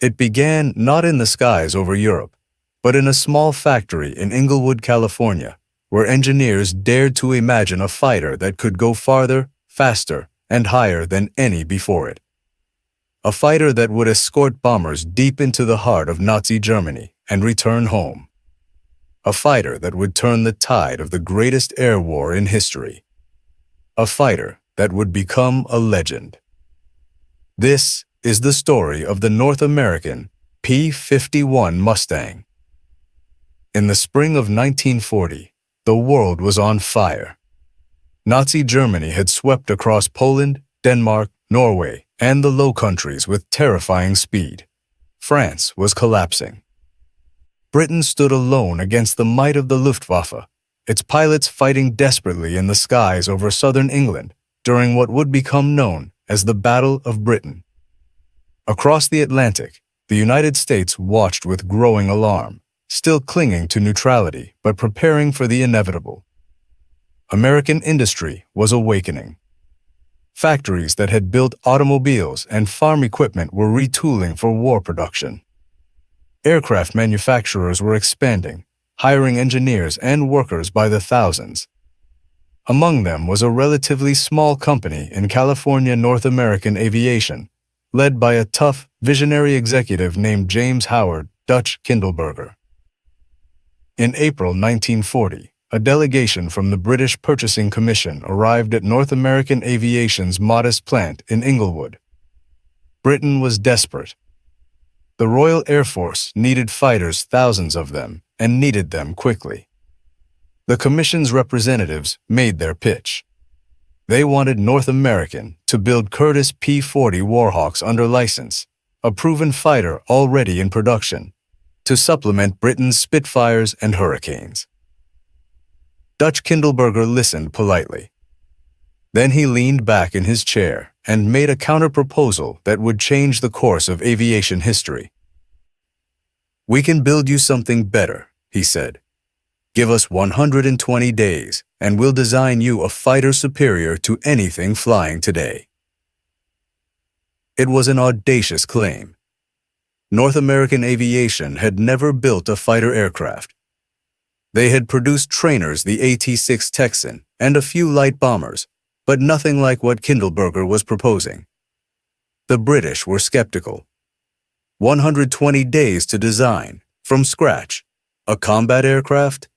It began not in the skies over Europe, but in a small factory in Inglewood, California, where engineers dared to imagine a fighter that could go farther, faster, and higher than any before it. A fighter that would escort bombers deep into the heart of Nazi Germany and return home. A fighter that would turn the tide of the greatest air war in history. A fighter that would become a legend. This is the story of the North American P-51 Mustang. In the spring of 1940, the world was on fire. Nazi Germany had swept across Poland, Denmark, Norway, and the Low Countries with terrifying speed. France was collapsing. Britain stood alone against the might of the Luftwaffe, its pilots fighting desperately in the skies over southern England during what would become known as the Battle of Britain. Across the Atlantic, the United States watched with growing alarm, still clinging to neutrality but preparing for the inevitable. American industry was awakening. Factories that had built automobiles and farm equipment were retooling for war production. Aircraft manufacturers were expanding, hiring engineers and workers by the thousands. Among them was a relatively small company in California, North American Aviation, led by a tough, visionary executive named James Howard Dutch Kindleberger. In April 1940, a delegation from the British Purchasing Commission arrived at North American Aviation's modest plant in Inglewood. Britain was desperate. The Royal Air Force needed fighters, thousands of them, and needed them quickly. The Commission's representatives made their pitch. They wanted North American to build Curtiss P-40 Warhawks under license, a proven fighter already in production, to supplement Britain's Spitfires and Hurricanes. Dutch Kindleberger listened politely. Then he leaned back in his chair and made a counter-proposal that would change the course of aviation history. "We can build you something better," he said. "Give us 120 days, and we'll design you a fighter superior to anything flying today." It was an audacious claim. North American Aviation had never built a fighter aircraft. They had produced trainers, the AT-6 Texan, and a few light bombers, but nothing like what Kindleberger was proposing. The British were skeptical. 120 days to design, from scratch, a combat aircraft?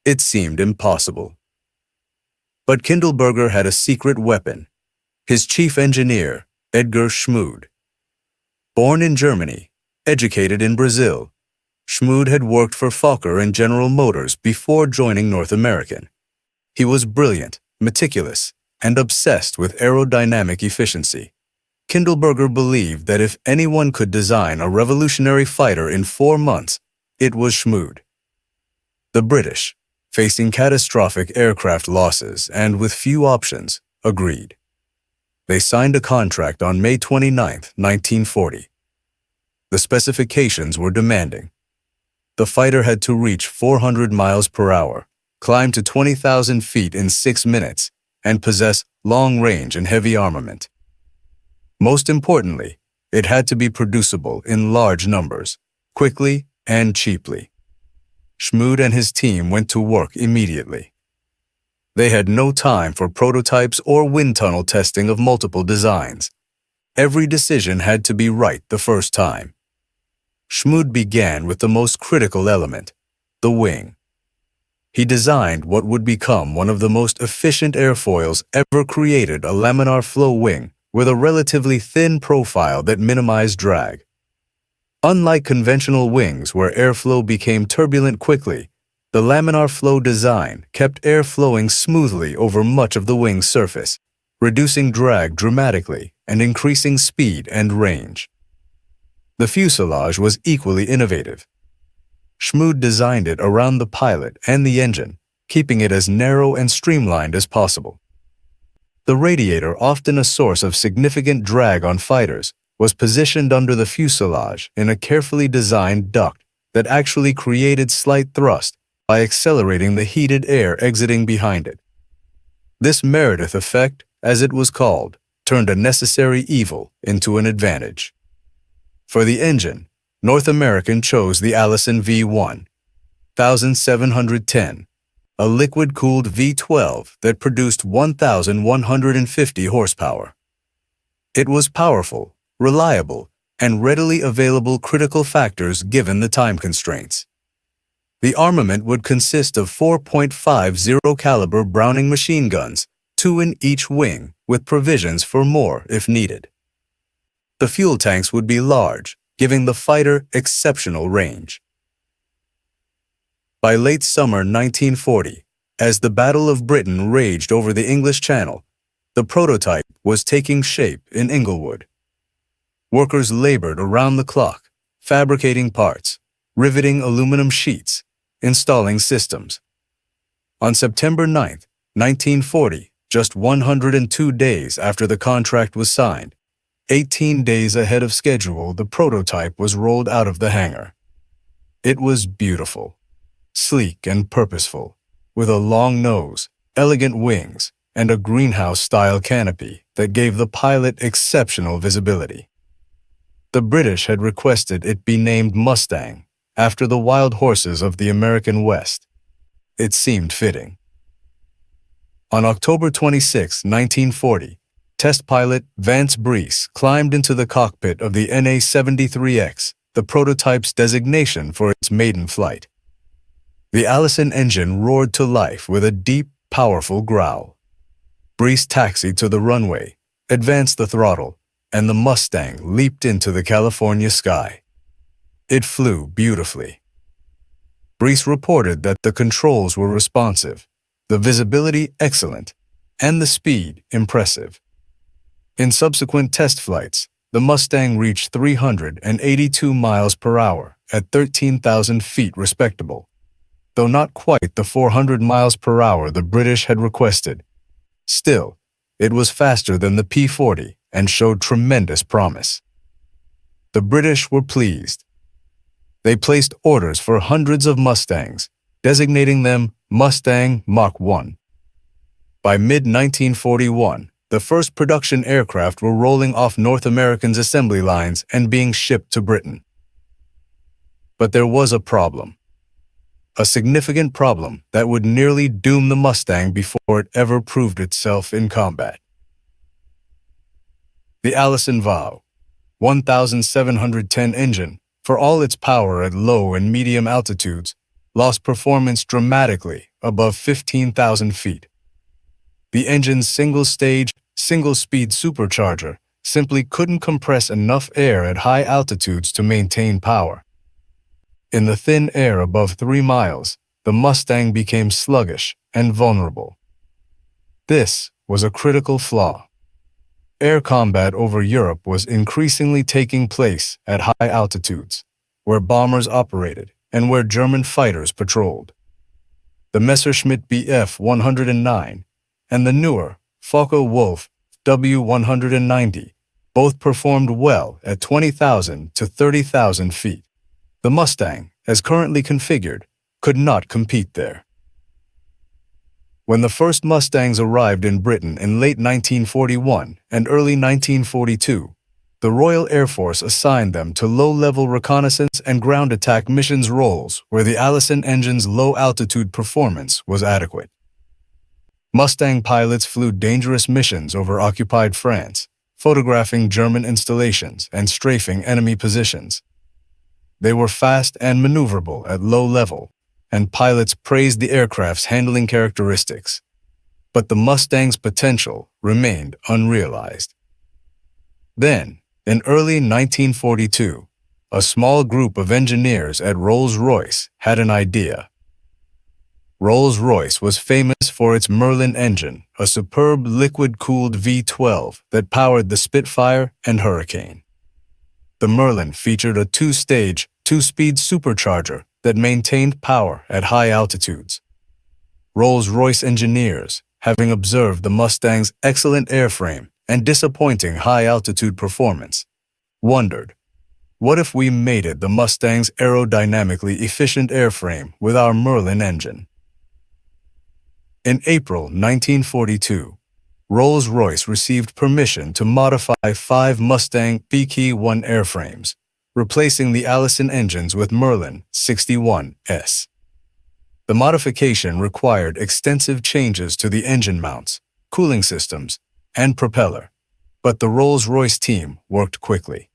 It seemed impossible. But Kindleberger had a secret weapon, his chief engineer, Edgar Schmood. Born in Germany, educated in Brazil, Schmood had worked for Fokker and General Motors before joining North American. He was brilliant, meticulous, and obsessed with aerodynamic efficiency. Kindleberger believed that if anyone could design a revolutionary fighter in 4 months, it was Schmood. The British, facing catastrophic aircraft losses and with few options, agreed. They signed a contract on May 29, 1940. The specifications were demanding. The fighter had to reach 400 miles per hour, climb to 20,000 feet in 6 minutes, and possess long range and heavy armament. Most importantly, it had to be producible in large numbers, quickly and cheaply. Schmood and his team went to work immediately. They had no time for prototypes or wind tunnel testing of multiple designs. Every decision had to be right the first time. Schmood began with the most critical element, the wing. He designed what would become one of the most efficient airfoils ever created, a laminar flow wing with a relatively thin profile that minimized drag. Unlike conventional wings where airflow became turbulent quickly, the laminar flow design kept air flowing smoothly over much of the wing's surface, reducing drag dramatically and increasing speed and range. The fuselage was equally innovative. Schmood designed it around the pilot and the engine, keeping it as narrow and streamlined as possible. The radiator, often a source of significant drag on fighters, was positioned under the fuselage in a carefully designed duct that actually created slight thrust by accelerating the heated air exiting behind it. This Meredith effect, as it was called, turned a necessary evil into an advantage. For the engine, North American chose the Allison V1, 1710, a liquid-cooled V12 that produced 1,150 horsepower. It was powerful, reliable, and readily available critical factors given the time constraints. The armament would consist of 4.50 caliber Browning machine guns, 2 in each wing, with provisions for more if needed. The fuel tanks would be large, giving the fighter exceptional range. By late summer 1940, as the Battle of Britain raged over the English Channel, the prototype was taking shape in Inglewood. Workers labored around the clock, fabricating parts, riveting aluminum sheets, installing systems. On September 9, 1940, just 102 days after the contract was signed, 18 days ahead of schedule, the prototype was rolled out of the hangar. It was beautiful, sleek and purposeful, with a long nose, elegant wings, and a greenhouse-style canopy that gave the pilot exceptional visibility. The British had requested it be named Mustang, after the wild horses of the American West. It seemed fitting. On October 26, 1940, test pilot Vance Breese climbed into the cockpit of the NA-73X, the prototype's designation for its maiden flight. The Allison engine roared to life with a deep, powerful growl. Breese taxied to the runway, advanced the throttle, and the Mustang leaped into the California sky. It flew beautifully. Breese reported that the controls were responsive, the visibility excellent, and the speed impressive. In subsequent test flights, the Mustang reached 382 miles per hour at 13,000 feet respectable, though not quite the 400 miles per hour the British had requested. Still, it was faster than the P-40 and showed tremendous promise. The British were pleased. They placed orders for hundreds of Mustangs, designating them Mustang Mach 1. By mid-1941, the first production aircraft were rolling off North American's assembly lines and being shipped to Britain. But there was a problem. A significant problem that would nearly doom the Mustang before it ever proved itself in combat. The Allison VOW, 1710 engine, for all its power at low and medium altitudes, lost performance dramatically above 15,000 feet. The engine's single-stage, single-speed supercharger simply couldn't compress enough air at high altitudes to maintain power. In the thin air above 3 miles, the Mustang became sluggish and vulnerable. This was a critical flaw. Air combat over Europe was increasingly taking place at high altitudes, where bombers operated and where German fighters patrolled. The Messerschmitt Bf 109 and the newer Focke-Wulf W190 both performed well at 20,000 to 30,000 feet. The Mustang, as currently configured, could not compete there. When the first Mustangs arrived in Britain in late 1941 and early 1942, the Royal Air Force assigned them to low-level reconnaissance and ground attack missions roles where the Allison engine's low-altitude performance was adequate. Mustang pilots flew dangerous missions over occupied France, photographing German installations and strafing enemy positions. They were fast and maneuverable at low level, and pilots praised the aircraft's handling characteristics. But the Mustang's potential remained unrealized. Then, in early 1942, a small group of engineers at Rolls-Royce had an idea. Rolls-Royce was famous for its Merlin engine, a superb liquid-cooled V12 that powered the Spitfire and Hurricane. The Merlin featured a 2-stage, 2-speed supercharger that maintained power at high altitudes. Rolls-Royce engineers, having observed the Mustang's excellent airframe and disappointing high-altitude performance, wondered, what if we mated the Mustang's aerodynamically efficient airframe with our Merlin engine? In April 1942, Rolls-Royce received permission to modify 5 Mustang P-51 airframes, replacing the Allison engines with Merlin 61s. The modification required extensive changes to the engine mounts, cooling systems, and propeller, but the Rolls-Royce team worked quickly.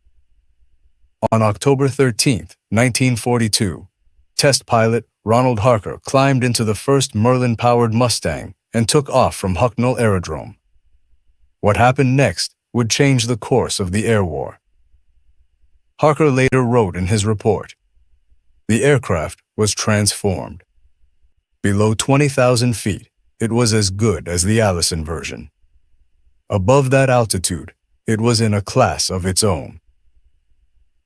On October 13, 1942, test pilot Ronald Harker climbed into the first Merlin-powered Mustang and took off from Hucknall Aerodrome. What happened next would change the course of the air war. Harker later wrote in his report, "The aircraft was transformed. Below 20,000 feet, it was as good as the Allison version. Above that altitude, it was in a class of its own."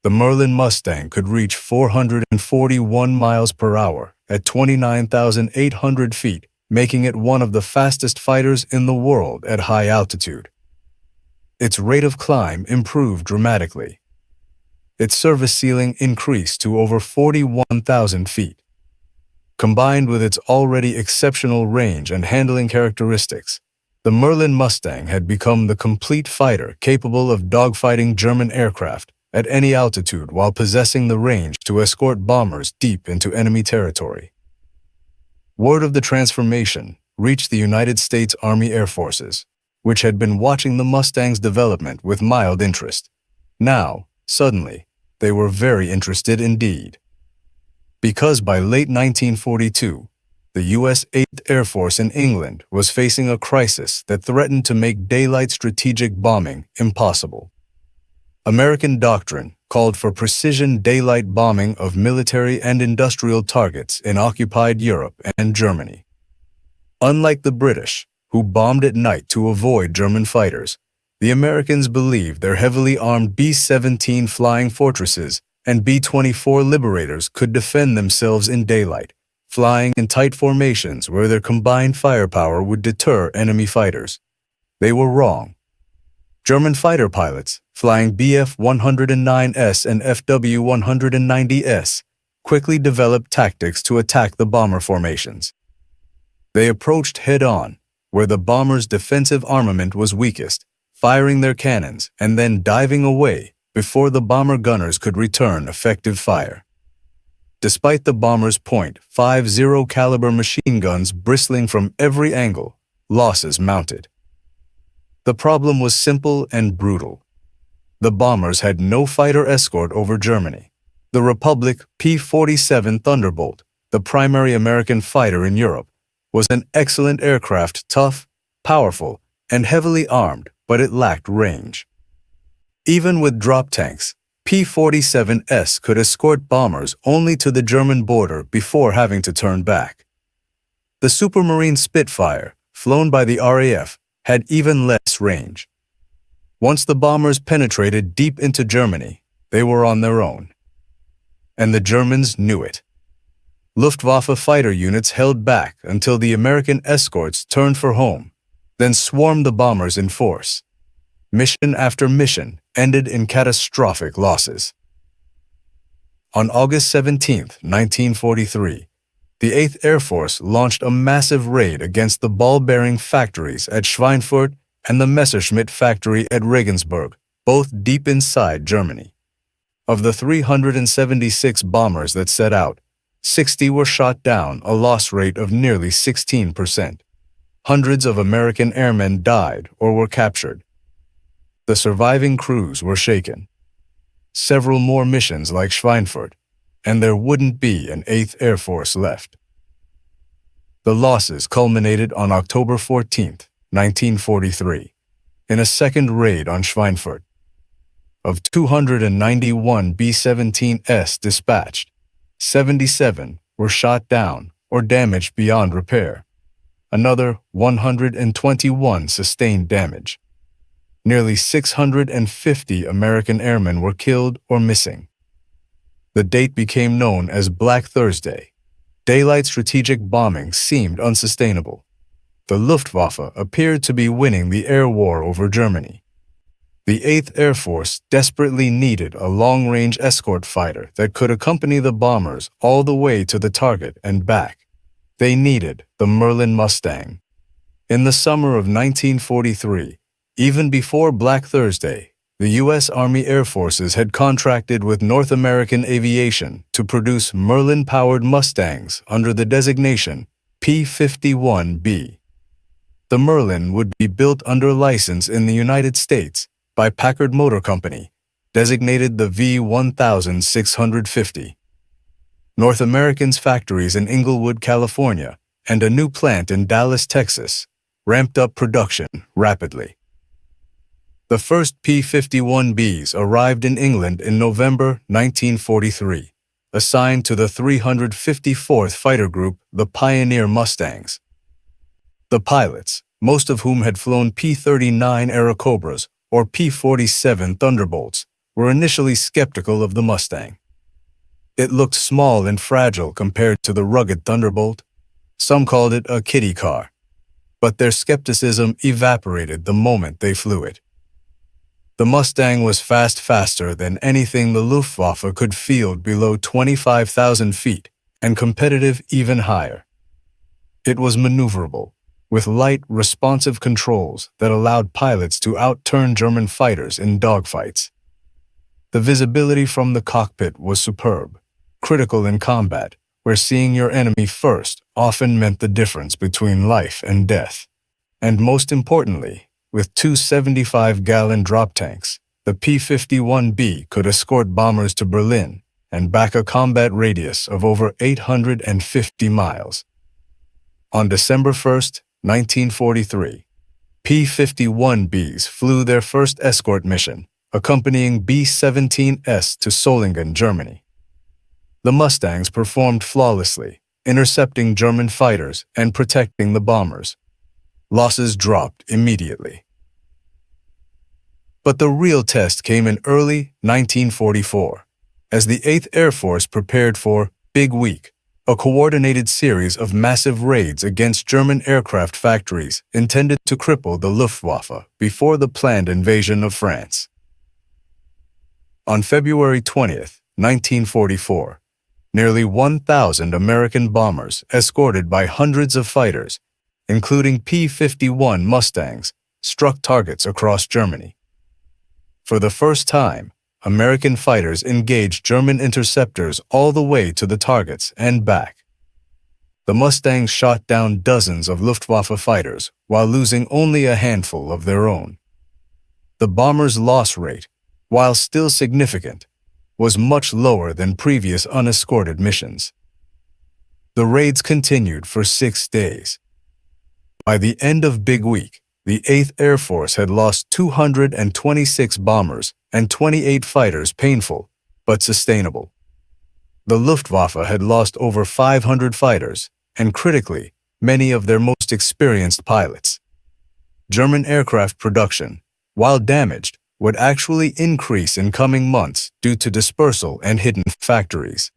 The Merlin Mustang could reach 441 miles per hour at 29,800 feet, making it one of the fastest fighters in the world at high altitude. Its rate of climb improved dramatically. Its service ceiling increased to over 41,000 feet. Combined with its already exceptional range and handling characteristics, the Merlin Mustang had become the complete fighter capable of dogfighting German aircraft at any altitude while possessing the range to escort bombers deep into enemy territory. Word of the transformation reached the United States Army Air Forces, which had been watching the Mustang's development with mild interest. Now, suddenly, they were very interested indeed. Because by late 1942, the U.S. 8th Air Force in England was facing a crisis that threatened to make daylight strategic bombing impossible. American doctrine called for precision daylight bombing of military and industrial targets in occupied Europe and Germany. Unlike the British, who bombed at night to avoid German fighters, the Americans believed their heavily armed B-17 Flying Fortresses and B-24 Liberators could defend themselves in daylight, flying in tight formations where their combined firepower would deter enemy fighters. They were wrong. German fighter pilots, flying Bf-109S and Fw-190S, quickly developed tactics to attack the bomber formations. They approached head-on, where the bombers' defensive armament was weakest, firing their cannons and then diving away before the bomber gunners could return effective fire. Despite the bombers' .50 caliber machine guns bristling from every angle, losses mounted. The problem was simple and brutal. The bombers had no fighter escort over Germany. The Republic P-47 Thunderbolt, the primary American fighter in Europe, was an excellent aircraft, tough, powerful, and heavily armed, but it lacked range. Even with drop tanks, P-47S could escort bombers only to the German border before having to turn back. The Supermarine Spitfire, flown by the RAF, had even less range. Once the bombers penetrated deep into Germany, they were on their own. And the Germans knew it. Luftwaffe fighter units held back until the American escorts turned for home, then swarmed the bombers in force. Mission after mission ended in catastrophic losses. On August 17, 1943, the 8th Air Force launched a massive raid against the ball-bearing factories at Schweinfurt and the Messerschmitt factory at Regensburg, both deep inside Germany. Of the 376 bombers that set out, 60 were shot down, a loss rate of nearly 16%. Hundreds of American airmen died or were captured. The surviving crews were shaken. Several more missions like Schweinfurt, and there wouldn't be an 8th Air Force left. The losses culminated on October 14, 1943, in a second raid on Schweinfurt. Of 291 B-17S dispatched, 77 were shot down or damaged beyond repair. Another 121 sustained damage. Nearly 650 American airmen were killed or missing. The date became known as Black Thursday. Daylight strategic bombing seemed unsustainable. The Luftwaffe appeared to be winning the air war over Germany. The 8th Air Force desperately needed a long-range escort fighter that could accompany the bombers all the way to the target and back. They needed the Merlin Mustang. In the summer of 1943, even before Black Thursday, the U.S. Army Air Forces had contracted with North American Aviation to produce Merlin-powered Mustangs under the designation P-51B. The Merlin would be built under license in the United States by Packard Motor Company, designated the V1650. North American's factories in Inglewood, California, and a new plant in Dallas, Texas, ramped up production rapidly. The first P-51Bs arrived in England in November 1943, assigned to the 354th Fighter Group, the Pioneer Mustangs. The pilots, most of whom had flown P-39 Airacobras or P-47 Thunderbolts, were initially skeptical of the Mustang. It looked small and fragile compared to the rugged Thunderbolt. Some called it a kiddie car, but their skepticism evaporated the moment they flew it. The Mustang was faster than anything the Luftwaffe could field below 25,000 feet, and competitive even higher. It was maneuverable, with light, responsive controls that allowed pilots to outturn German fighters in dogfights. The visibility from the cockpit was superb, critical in combat, where seeing your enemy first often meant the difference between life and death. And most importantly, with two 75-gallon drop tanks, the P-51B could escort bombers to Berlin and back a combat radius of over 850 miles. On December 1, 1943, P-51Bs flew their first escort mission, accompanying B-17S to Solingen, Germany. The Mustangs performed flawlessly, intercepting German fighters and protecting the bombers. Losses dropped immediately. But the real test came in early 1944, as the 8th Air Force prepared for Big Week, a coordinated series of massive raids against German aircraft factories intended to cripple the Luftwaffe before the planned invasion of France. On February 20, 1944, nearly 1,000 American bombers, escorted by hundreds of fighters, including P-51 Mustangs, struck targets across Germany. For the first time, American fighters engaged German interceptors all the way to the targets and back. The Mustangs shot down dozens of Luftwaffe fighters while losing only a handful of their own. The bombers' loss rate, while still significant, was much lower than previous unescorted missions. The raids continued for 6 days. By the end of Big Week, the 8th Air Force had lost 226 bombers and 28 fighters, painful but sustainable. The Luftwaffe had lost over 500 fighters and, critically, many of their most experienced pilots. German aircraft production, while damaged, would actually increase in coming months due to dispersal and hidden factories.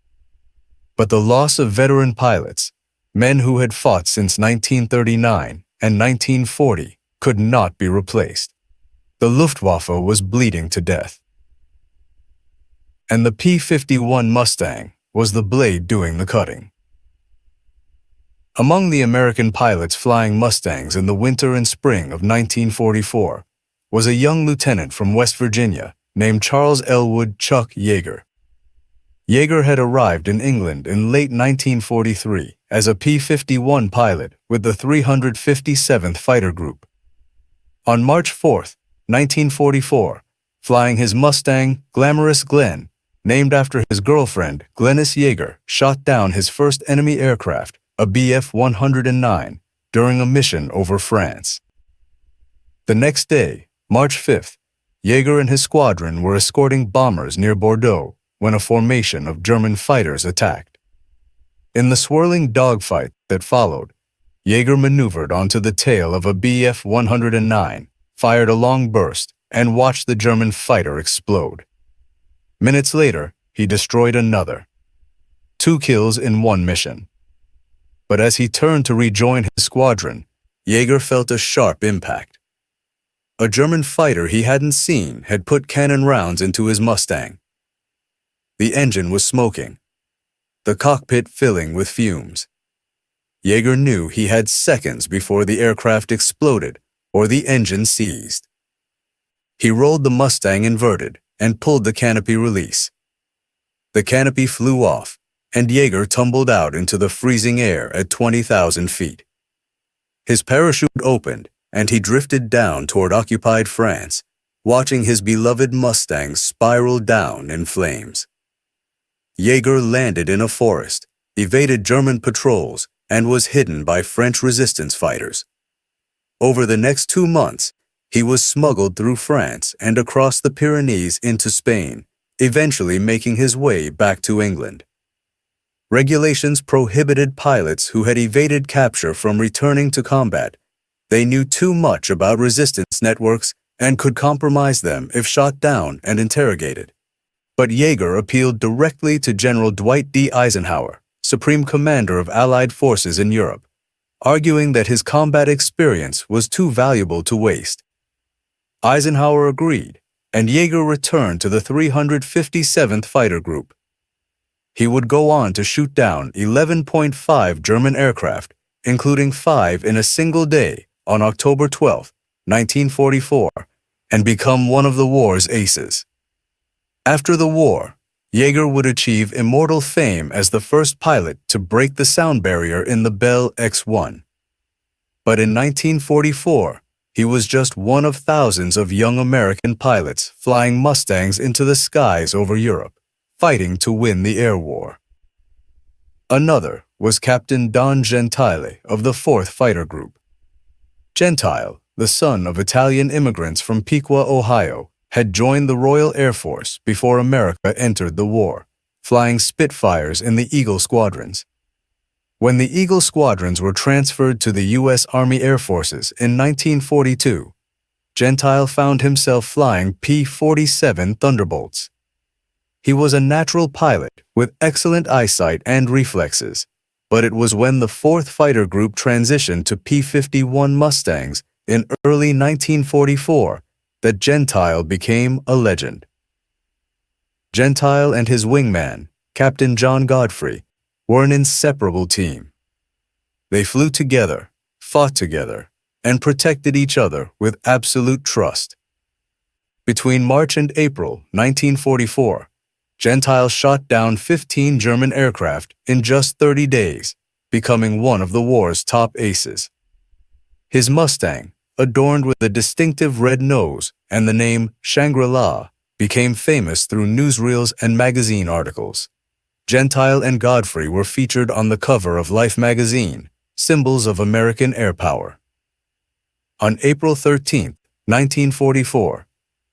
But the loss of veteran pilots, men who had fought since 1939 and 1940, could not be replaced. The Luftwaffe was bleeding to death. And the P-51 Mustang was the blade doing the cutting. Among the American pilots flying Mustangs in the winter and spring of 1944 was a young lieutenant from West Virginia named Charles Elwood "Chuck" Yeager. Yeager had arrived in England in late 1943 as a P-51 pilot with the 357th Fighter Group. On March 4, 1944, flying his Mustang, Glamorous Glenn, named after his girlfriend, Glennis Yeager, shot down his first enemy aircraft, a Bf-109, during a mission over France. The next day, March 5th, Yeager and his squadron were escorting bombers near Bordeaux when a formation of German fighters attacked. In the swirling dogfight that followed, Yeager maneuvered onto the tail of a Bf-109, fired a long burst, and watched the German fighter explode. Minutes later, he destroyed another. 2 kills in one mission. But as he turned to rejoin his squadron, Yeager felt a sharp impact. A German fighter he hadn't seen had put cannon rounds into his Mustang. The engine was smoking, the cockpit filling with fumes. Yeager knew he had seconds before the aircraft exploded or the engine seized. He rolled the Mustang inverted and pulled the canopy release. The canopy flew off, and Jaeger tumbled out into the freezing air at 20,000 feet. His parachute opened, and he drifted down toward occupied France, watching his beloved Mustang spiral down in flames. Jaeger landed in a forest, evaded German patrols, and was hidden by French resistance fighters. Over the next 2 months, he was smuggled through France and across the Pyrenees into Spain, eventually making his way back to England. Regulations prohibited pilots who had evaded capture from returning to combat. They knew too much about resistance networks and could compromise them if shot down and interrogated. But Jaeger appealed directly to General Dwight D. Eisenhower, Supreme Commander of Allied forces in Europe, arguing that his combat experience was too valuable to waste. Eisenhower agreed, and Jaeger returned to the 357th Fighter Group. He would go on to shoot down 11.5 German aircraft, including 5 in a single day on October 12, 1944, and become one of the war's aces. After the war, Jaeger would achieve immortal fame as the first pilot to break the sound barrier in the Bell X-1. But in 1944, he was just one of thousands of young American pilots flying Mustangs into the skies over Europe, fighting to win the air war. Another was Captain Don Gentile of the 4th Fighter Group. Gentile, the son of Italian immigrants from Piqua, Ohio, had joined the Royal Air Force before America entered the war, flying Spitfires in the Eagle squadrons. When the Eagle squadrons were transferred to the U.S. Army Air Forces in 1942, Gentile found himself flying P-47 Thunderbolts. He was a natural pilot with excellent eyesight and reflexes, but it was when the 4th Fighter Group transitioned to P-51 Mustangs in early 1944 that Gentile became a legend. Gentile and his wingman, Captain John Godfrey, were an inseparable team. They flew together, fought together, and protected each other with absolute trust. Between March and April 1944, Gentile shot down 15 German aircraft in just 30 days, becoming one of the war's top aces. His Mustang, adorned with a distinctive red nose and the name Shangri-La, became famous through newsreels and magazine articles. Gentile and Godfrey were featured on the cover of Life magazine, symbols of American air power. On April 13, 1944,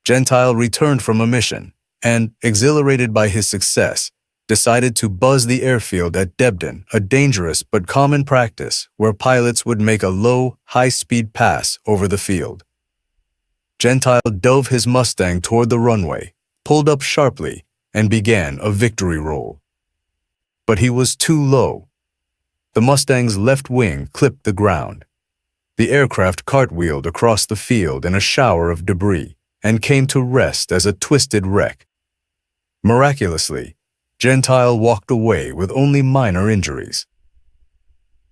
Gentile returned from a mission and, exhilarated by his success, decided to buzz the airfield at Debden, a dangerous but common practice where pilots would make a low, high-speed pass over the field. Gentile dove his Mustang toward the runway, pulled up sharply, and began a victory roll. But he was too low. The Mustang's left wing clipped the ground. The aircraft cartwheeled across the field in a shower of debris and came to rest as a twisted wreck. Miraculously, Gentile walked away with only minor injuries.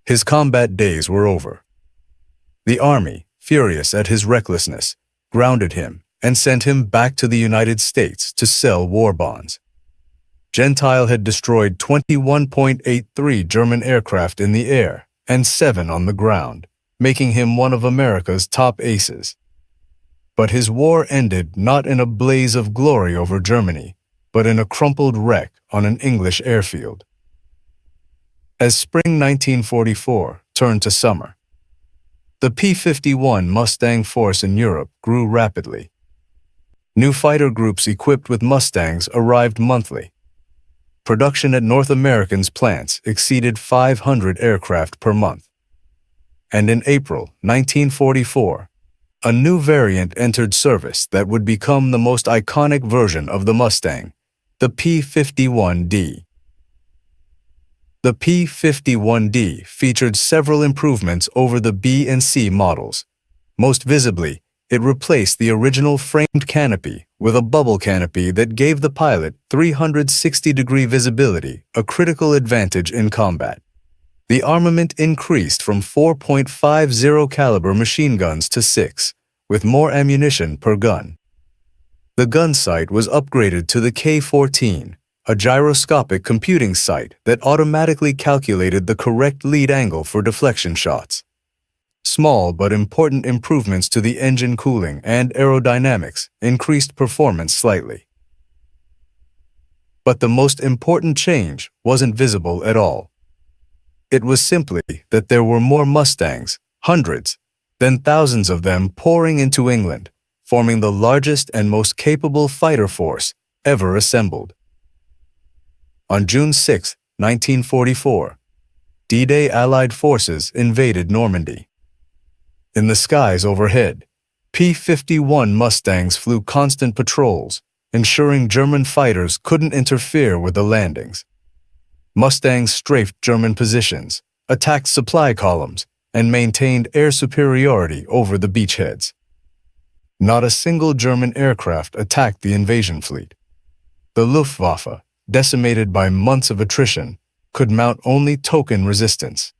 His combat days were over. The Army, furious at his recklessness, grounded him and sent him back to the United States to sell war bonds. Gentile had destroyed 21.83 German aircraft in the air and 7 on the ground, making him one of America's top aces. But his war ended not in a blaze of glory over Germany, but in a crumpled wreck on an English airfield. As spring 1944 turned to summer, the P-51 Mustang force in Europe grew rapidly. New fighter groups equipped with Mustangs arrived monthly. Production at North American's plants exceeded 500 aircraft per month. And in April 1944, a new variant entered service that would become the most iconic version of the Mustang, the P-51D. The P-51D featured several improvements over the B and C models. Most visibly, it replaced the original framed canopy with a bubble canopy that gave the pilot 360-degree visibility, a critical advantage in combat. The armament increased from 4.50 caliber machine guns to 6, with more ammunition per gun. The gun sight was upgraded to the K-14, a gyroscopic computing sight that automatically calculated the correct lead angle for deflection shots. Small but important improvements to the engine cooling and aerodynamics increased performance slightly. But the most important change wasn't visible at all. It was simply that there were more Mustangs, hundreds, then thousands of them pouring into England, forming the largest and most capable fighter force ever assembled. On June 6, 1944, D-Day Allied forces invaded Normandy. In the skies overhead, P-51 Mustangs flew constant patrols, ensuring German fighters couldn't interfere with the landings. Mustangs strafed German positions, attacked supply columns, and maintained air superiority over the beachheads. Not a single German aircraft attacked the invasion fleet. The Luftwaffe, decimated by months of attrition, could mount only token resistance.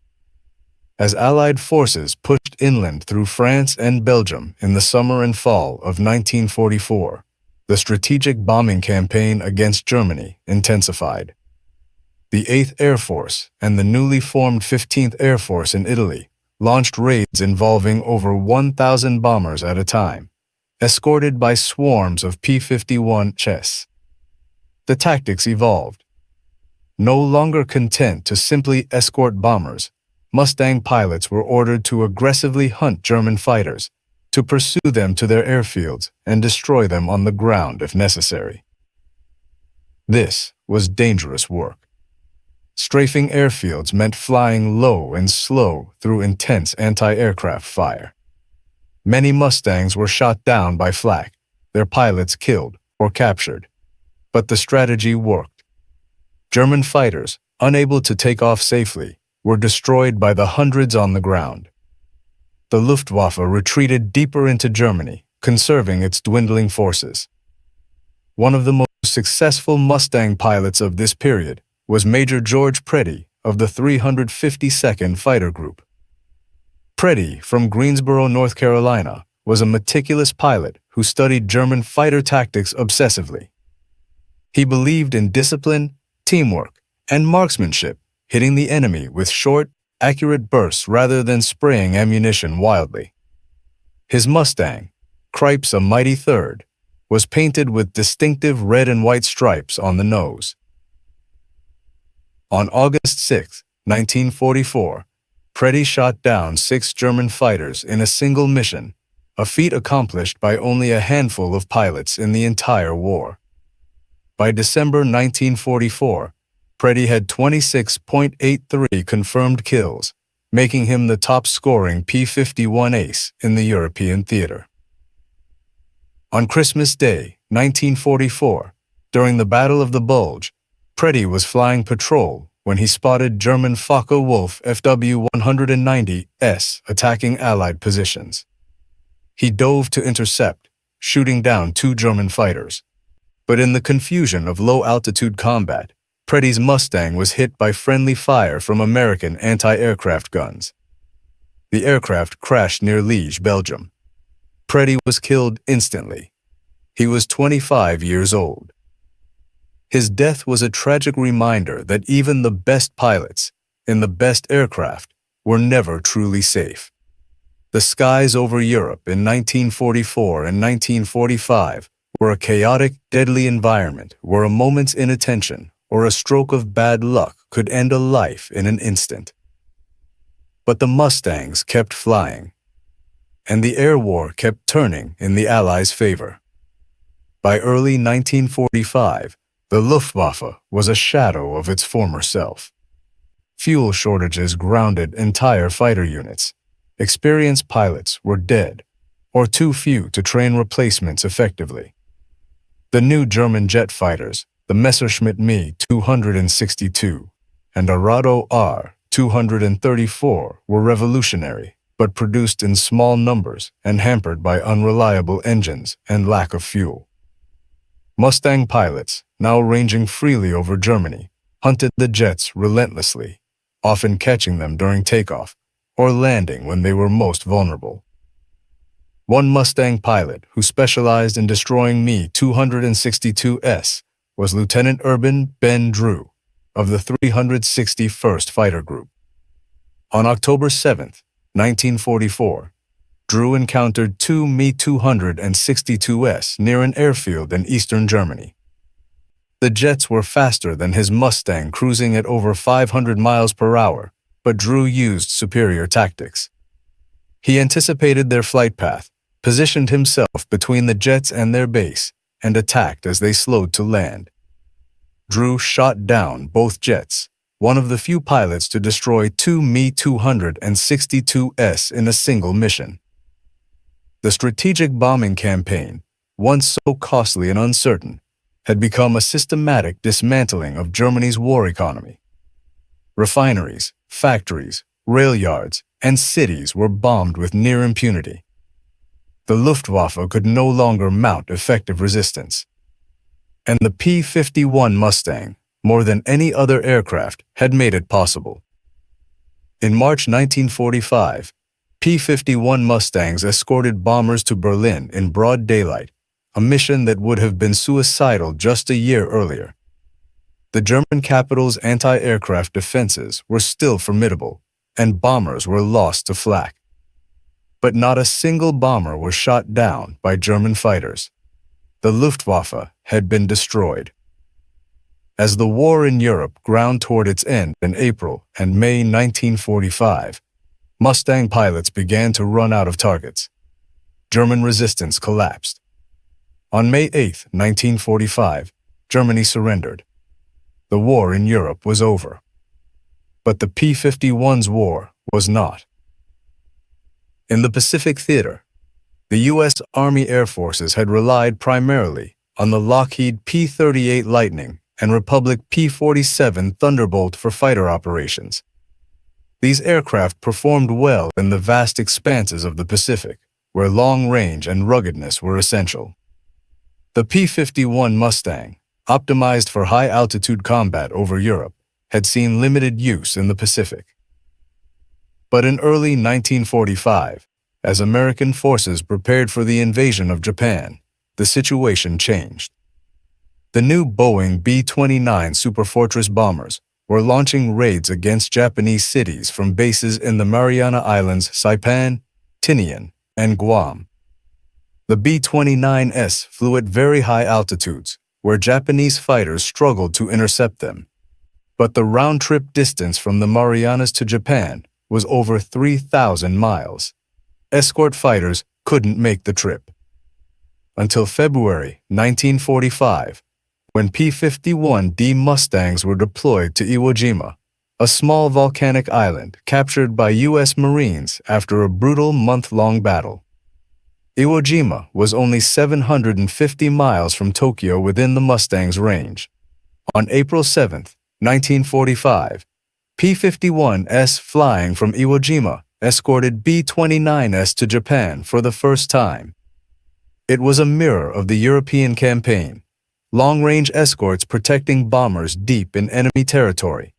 As Allied forces pushed inland through France and Belgium in the summer and fall of 1944, the strategic bombing campaign against Germany intensified. The 8th Air Force and the newly formed 15th Air Force in Italy launched raids involving over 1,000 bombers at a time, escorted by swarms of P-51 chests. The tactics evolved. No longer content to simply escort bombers, Mustang pilots were ordered to aggressively hunt German fighters, to pursue them to their airfields and destroy them on the ground if necessary. This was dangerous work. Strafing airfields meant flying low and slow through intense anti-aircraft fire. Many Mustangs were shot down by flak, their pilots killed or captured. But the strategy worked. German fighters, unable to take off safely, were destroyed by the hundreds on the ground. The Luftwaffe retreated deeper into Germany, conserving its dwindling forces. One of the most successful Mustang pilots of this period was Major George Preddy of the 352nd Fighter Group. Preddy, from Greensboro, North Carolina, was a meticulous pilot who studied German fighter tactics obsessively. He believed in discipline, teamwork, and marksmanship, hitting the enemy with short, accurate bursts rather than spraying ammunition wildly. His Mustang, Cripes a Mighty Third, was painted with distinctive red and white stripes on the nose. On August 6, 1944, Preddy shot down 6 German fighters in a single mission, a feat accomplished by only a handful of pilots in the entire war. By December 1944, Preddy had 26.83 confirmed kills, making him the top-scoring P-51 ace in the European theater. On Christmas Day, 1944, during the Battle of the Bulge, Preddy was flying patrol when he spotted German Focke-Wulf FW-190S attacking Allied positions. He dove to intercept, shooting down 2 German fighters. But in the confusion of low-altitude combat, Preddy's Mustang was hit by friendly fire from American anti-aircraft guns. The aircraft crashed near Liège, Belgium. Preddy was killed instantly. He was 25 years old. His death was a tragic reminder that even the best pilots, in the best aircraft, were never truly safe. The skies over Europe in 1944 and 1945 were a chaotic, deadly environment where a moment's inattention or a stroke of bad luck could end a life in an instant. But the Mustangs kept flying, and the air war kept turning in the Allies' favor. By early 1945, the Luftwaffe was a shadow of its former self. Fuel shortages grounded entire fighter units. Experienced pilots were dead, or too few to train replacements effectively. The new German jet fighters, the Messerschmitt Me 262 and Arado R 234, were revolutionary, but produced in small numbers and hampered by unreliable engines and lack of fuel. Mustang pilots, now ranging freely over Germany, hunted the jets relentlessly, often catching them during takeoff or landing when they were most vulnerable. One Mustang pilot who specialized in destroying Me-262S was Lieutenant Urban Ben Drew of the 361st Fighter Group. On October 7, 1944, Drew encountered two Me-262S near an airfield in eastern Germany. The jets were faster than his Mustang, cruising at over 500 miles per hour, but Drew used superior tactics. He anticipated their flight path, positioned himself between the jets and their base, and attacked as they slowed to land. Drew shot down both jets, one of the few pilots to destroy two Me-262S in a single mission. The strategic bombing campaign, once so costly and uncertain, had become a systematic dismantling of Germany's war economy. Refineries, factories, rail yards, and cities were bombed with near impunity. The Luftwaffe could no longer mount effective resistance. And the P-51 Mustang, more than any other aircraft, had made it possible. In March 1945, P-51 Mustangs escorted bombers to Berlin in broad daylight, a mission that would have been suicidal just a year earlier. The German capital's anti-aircraft defenses were still formidable, and bombers were lost to flak. But not a single bomber was shot down by German fighters. The Luftwaffe had been destroyed. As the war in Europe ground toward its end in April and May 1945, Mustang pilots began to run out of targets. German resistance collapsed. On May 8, 1945, Germany surrendered. The war in Europe was over. But the P-51's war was not. In the Pacific Theater, the U.S. Army Air Forces had relied primarily on the Lockheed P-38 Lightning and Republic P-47 Thunderbolt for fighter operations. These aircraft performed well in the vast expanses of the Pacific, where long range and ruggedness were essential. The P-51 Mustang, optimized for high-altitude combat over Europe, had seen limited use in the Pacific. But in early 1945, as American forces prepared for the invasion of Japan, the situation changed. The new Boeing B-29 Superfortress bombers were launching raids against Japanese cities from bases in the Mariana Islands, Saipan, Tinian, and Guam. The B-29S flew at very high altitudes, where Japanese fighters struggled to intercept them. But the round-trip distance from the Marianas to Japan was over 3,000 miles. Escort fighters couldn't make the trip. Until February 1945, when P-51D Mustangs were deployed to Iwo Jima, a small volcanic island captured by U.S. Marines after a brutal month-long battle. Iwo Jima was only 750 miles from Tokyo within the Mustang's range. On April 7, 1945, P-51S flying from Iwo Jima escorted B-29S to Japan for the first time. It was a mirror of the European campaign, long-range escorts protecting bombers deep in enemy territory.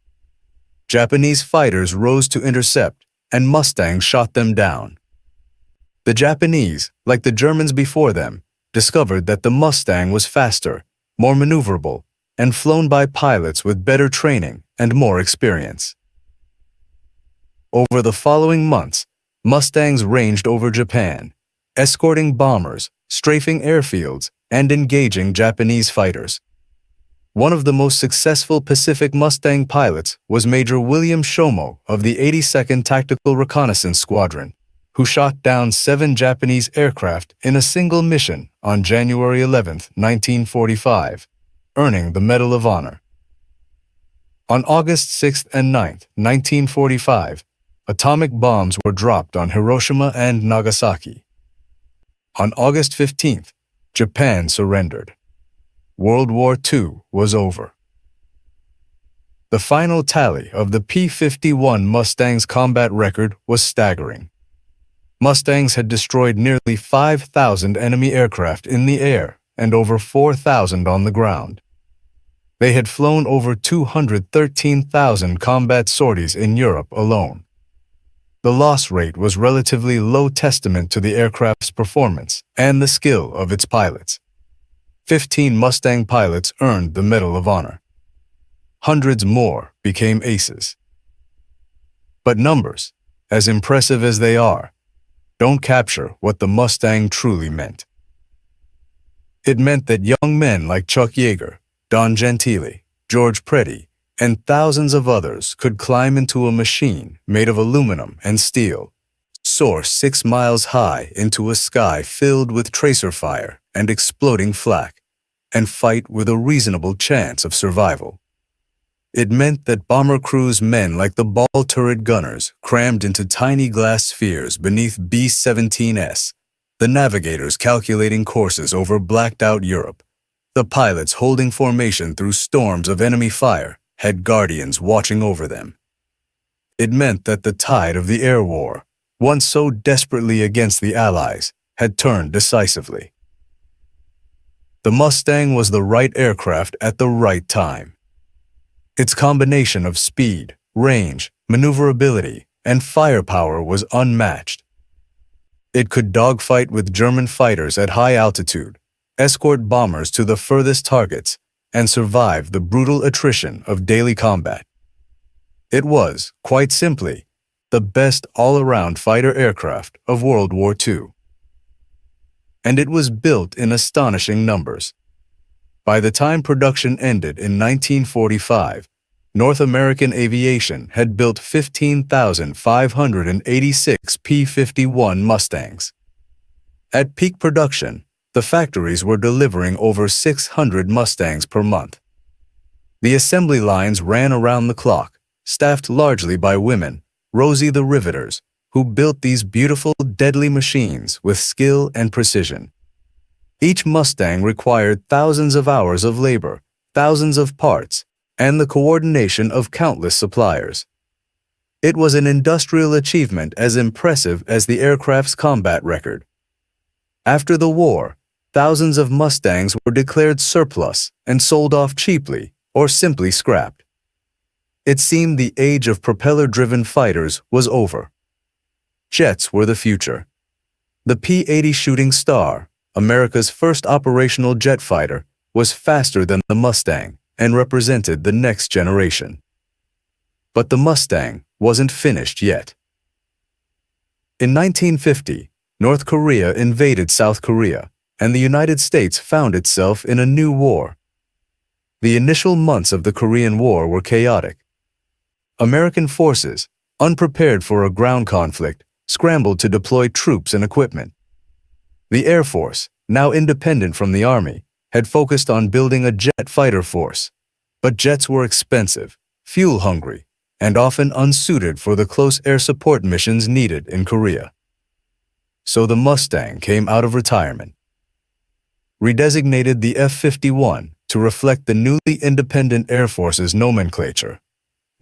Japanese fighters rose to intercept, and Mustangs shot them down. The Japanese, like the Germans before them, discovered that the Mustang was faster, more maneuverable, and flown by pilots with better training and more experience. Over the following months, Mustangs ranged over Japan, escorting bombers, strafing airfields, and engaging Japanese fighters. One of the most successful Pacific Mustang pilots was Major William Shomo of the 82nd Tactical Reconnaissance Squadron, who shot down 7 Japanese aircraft in a single mission on January 11, 1945, earning the Medal of Honor. On August 6 and 9, 1945, atomic bombs were dropped on Hiroshima and Nagasaki. On August 15, Japan surrendered. World War II was over. The final tally of the P-51 Mustang's combat record was staggering. Mustangs had destroyed nearly 5,000 enemy aircraft in the air and over 4,000 on the ground. They had flown over 213,000 combat sorties in Europe alone. The loss rate was relatively low, testament to the aircraft's performance and the skill of its pilots. 15 Mustang pilots earned the Medal of Honor. Hundreds more became aces. But numbers, as impressive as they are, don't capture what the Mustang truly meant. It meant that young men like Chuck Yeager, Don Gentile, George Preddy, and thousands of others could climb into a machine made of aluminum and steel, soar 6 miles high into a sky filled with tracer fire and exploding flak, and fight with a reasonable chance of survival. It meant that bomber crews, men like the ball turret gunners, crammed into tiny glass spheres beneath B-17s, the navigators calculating courses over blacked-out Europe, the pilots holding formation through storms of enemy fire, had guardians watching over them. It meant that the tide of the air war, once so desperately against the Allies, had turned decisively. The Mustang was the right aircraft at the right time. Its combination of speed, range, maneuverability, and firepower was unmatched. It could dogfight with German fighters at high altitude, escort bombers to the furthest targets, and survive the brutal attrition of daily combat. It was, quite simply, the best all-around fighter aircraft of World War II. And it was built in astonishing numbers. By the time production ended in 1945, North American Aviation had built 15,586 P-51 Mustangs. At peak production, the factories were delivering over 600 Mustangs per month. The assembly lines ran around the clock, staffed largely by women, Rosie the Riveters, who built these beautiful, deadly machines with skill and precision. Each Mustang required thousands of hours of labor, thousands of parts, and the coordination of countless suppliers. It was an industrial achievement as impressive as the aircraft's combat record. After the war, thousands of Mustangs were declared surplus and sold off cheaply or simply scrapped. It seemed the age of propeller-driven fighters was over. Jets were the future. The P-80 Shooting Star, America's first operational jet fighter, was faster than the Mustang and represented the next generation. But the Mustang wasn't finished yet. In 1950, North Korea invaded South Korea, and the United States found itself in a new war. The initial months of the Korean War were chaotic. American forces, unprepared for a ground conflict, scrambled to deploy troops and equipment. The Air Force, now independent from the Army, had focused on building a jet fighter force, but jets were expensive, fuel-hungry, and often unsuited for the close air support missions needed in Korea. So the Mustang came out of retirement. Redesignated the F-51 to reflect the newly independent Air Force's nomenclature,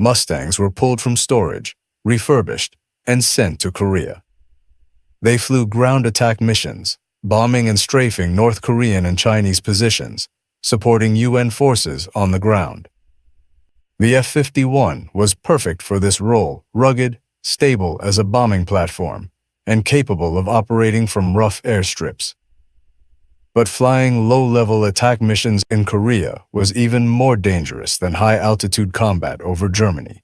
Mustangs were pulled from storage, refurbished, and sent to Korea. They flew ground attack missions, bombing and strafing North Korean and Chinese positions, supporting UN forces on the ground. The F-51 was perfect for this role, rugged, stable as a bombing platform, and capable of operating from rough airstrips. But flying low-level attack missions in Korea was even more dangerous than high-altitude combat over Germany.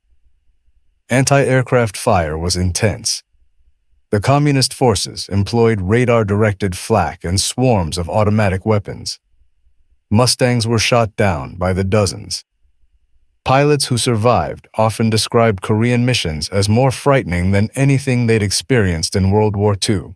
Anti-aircraft fire was intense. The communist forces employed radar-directed flak and swarms of automatic weapons. Mustangs were shot down by the dozens. Pilots who survived often described Korean missions as more frightening than anything they'd experienced in World War II.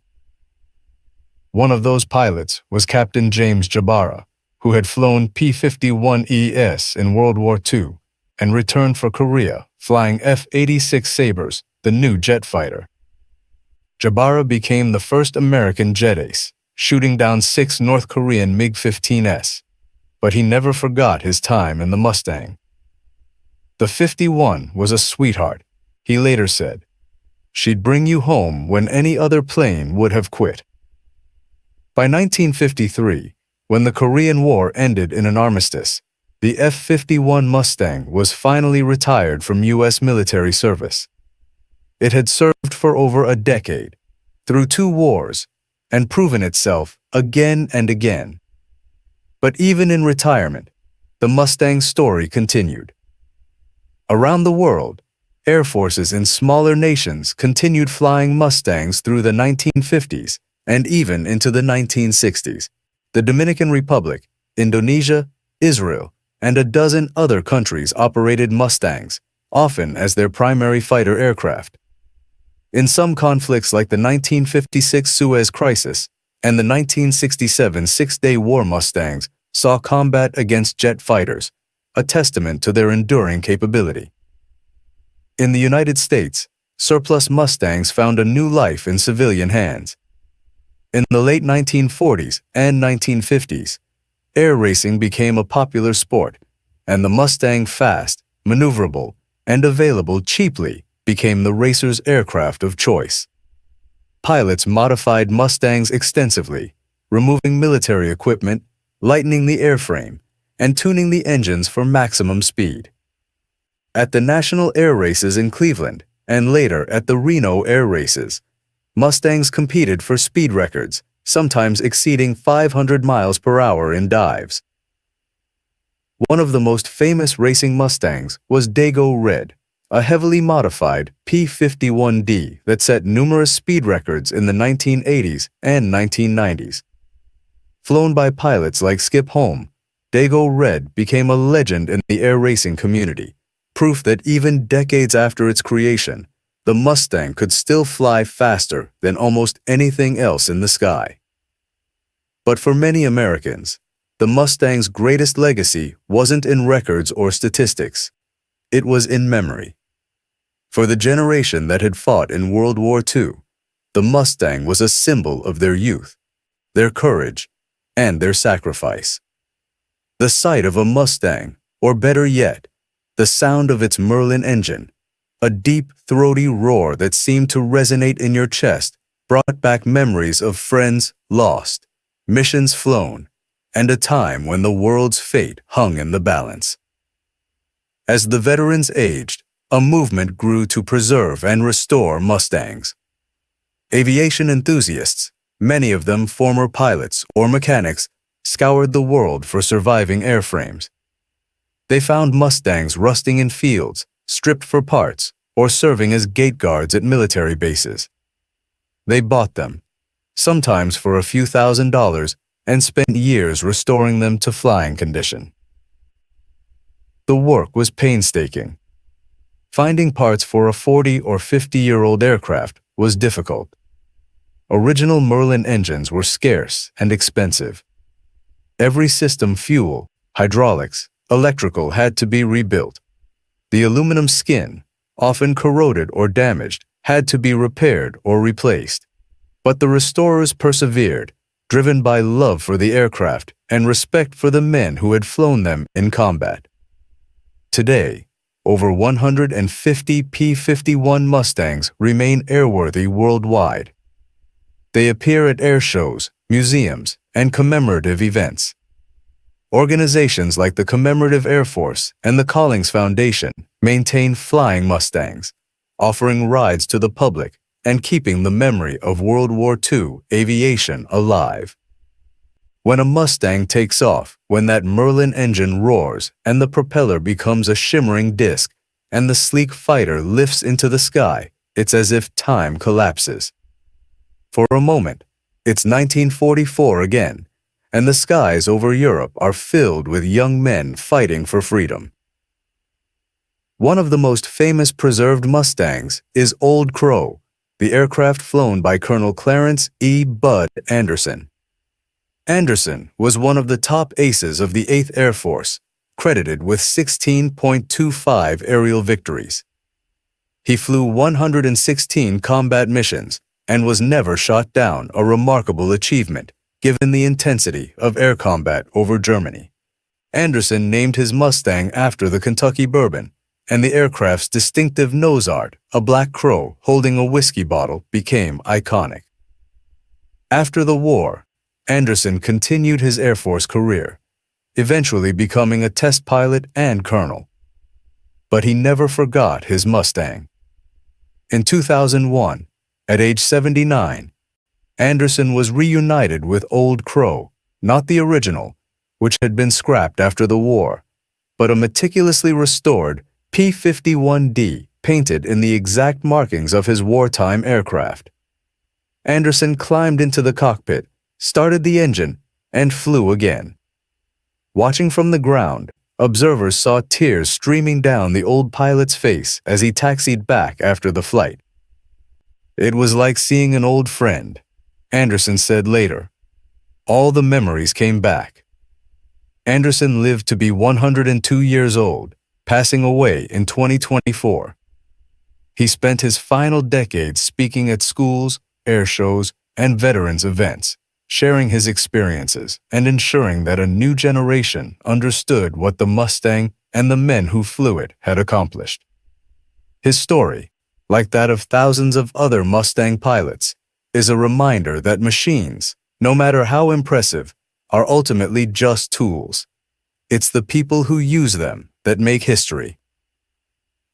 One of those pilots was Captain James Jabara, who had flown P-51Es in World War II and returned for Korea flying F-86 Sabres, the new jet fighter. Jabara became the first American jet ace, shooting down 6 North Korean MiG-15s, but he never forgot his time in the Mustang. The 51 was a sweetheart, he later said. She'd bring you home when any other plane would have quit. By 1953, when the Korean War ended in an armistice, the F-51 Mustang was finally retired from U.S. military service. It had served for over a decade, through 2 wars, and proven itself again and again. But even in retirement, the Mustang story continued. Around the world, air forces in smaller nations continued flying Mustangs through the 1950s and even into the 1960s. The Dominican Republic, Indonesia, Israel, and a dozen other countries operated Mustangs, often as their primary fighter aircraft. In some conflicts like the 1956 Suez Crisis and the 1967 Six-Day War, Mustangs saw combat against jet fighters, a testament to their enduring capability. In the United States, surplus Mustangs found a new life in civilian hands. In the late 1940s and 1950s, air racing became a popular sport, and the Mustang, fast, maneuverable, and available cheaply, became the racer's aircraft of choice. Pilots modified Mustangs extensively, removing military equipment, lightening the airframe, and tuning the engines for maximum speed. At the National Air Races in Cleveland, and later at the Reno Air Races, Mustangs competed for speed records, sometimes exceeding 500 miles per hour in dives. One of the most famous racing Mustangs was Dago Red, a heavily modified P-51D that set numerous speed records in the 1980s and 1990s. Flown by pilots like Skip Holm, Dago Red became a legend in the air racing community, proof that even decades after its creation, the Mustang could still fly faster than almost anything else in the sky. But for many Americans, the Mustang's greatest legacy wasn't in records or statistics. It was in memory. For the generation that had fought in World War II, the Mustang was a symbol of their youth, their courage, and their sacrifice. The sight of a Mustang, or better yet, the sound of its Merlin engine, a deep, throaty roar that seemed to resonate in your chest, brought back memories of friends lost, missions flown, and a time when the world's fate hung in the balance. As the veterans aged, a movement grew to preserve and restore Mustangs. Aviation enthusiasts, many of them former pilots or mechanics, scoured the world for surviving airframes. They found Mustangs rusting in fields, stripped for parts, or serving as gate guards at military bases. They bought them, sometimes for a few $1,000s, and spent years restoring them to flying condition. The work was painstaking. Finding parts for a 40 or 50-year-old aircraft was difficult. Original Merlin engines were scarce and expensive. Every system, fuel, hydraulics, electrical, had to be rebuilt. The aluminum skin, often corroded or damaged, had to be repaired or replaced. But the restorers persevered, driven by love for the aircraft and respect for the men who had flown them in combat. Today, over 150 P-51 Mustangs remain airworthy worldwide. They appear at air shows, museums, and commemorative events. Organizations like the Commemorative Air Force and the Collings Foundation maintain flying Mustangs, offering rides to the public and keeping the memory of World War II aviation alive. When a Mustang takes off, when that Merlin engine roars and the propeller becomes a shimmering disc and the sleek fighter lifts into the sky, it's as if time collapses. For a moment, it's 1944 again, and the skies over Europe are filled with young men fighting for freedom. One of the most famous preserved Mustangs is Old Crow, the aircraft flown by Colonel Clarence E. Bud Anderson. Anderson was one of the top aces of the 8th Air Force, credited with 16.25 aerial victories. He flew 116 combat missions and was never shot down, a remarkable achievement given the intensity of air combat over Germany. Anderson named his Mustang after the Kentucky Bourbon, and the aircraft's distinctive nose art, a black crow holding a whiskey bottle, became iconic. After the war, Anderson continued his Air Force career, eventually becoming a test pilot and colonel. But he never forgot his Mustang. In 2001, at age 79, Anderson was reunited with Old Crow, not the original, which had been scrapped after the war, but a meticulously restored P-51D painted in the exact markings of his wartime aircraft. Anderson climbed into the cockpit, started the engine, and flew again. Watching from the ground, observers saw tears streaming down the old pilot's face as he taxied back after the flight. "It was like seeing an old friend," Anderson said later. All the memories came back. Anderson lived to be 102 years old, passing away in 2024. He spent his final decades speaking at schools, air shows, and veterans events, sharing his experiences and ensuring that a new generation understood what the Mustang and the men who flew it had accomplished. His story, like that of thousands of other Mustang pilots, is a reminder that machines, no matter how impressive, are ultimately just tools. It's the people who use them that make history.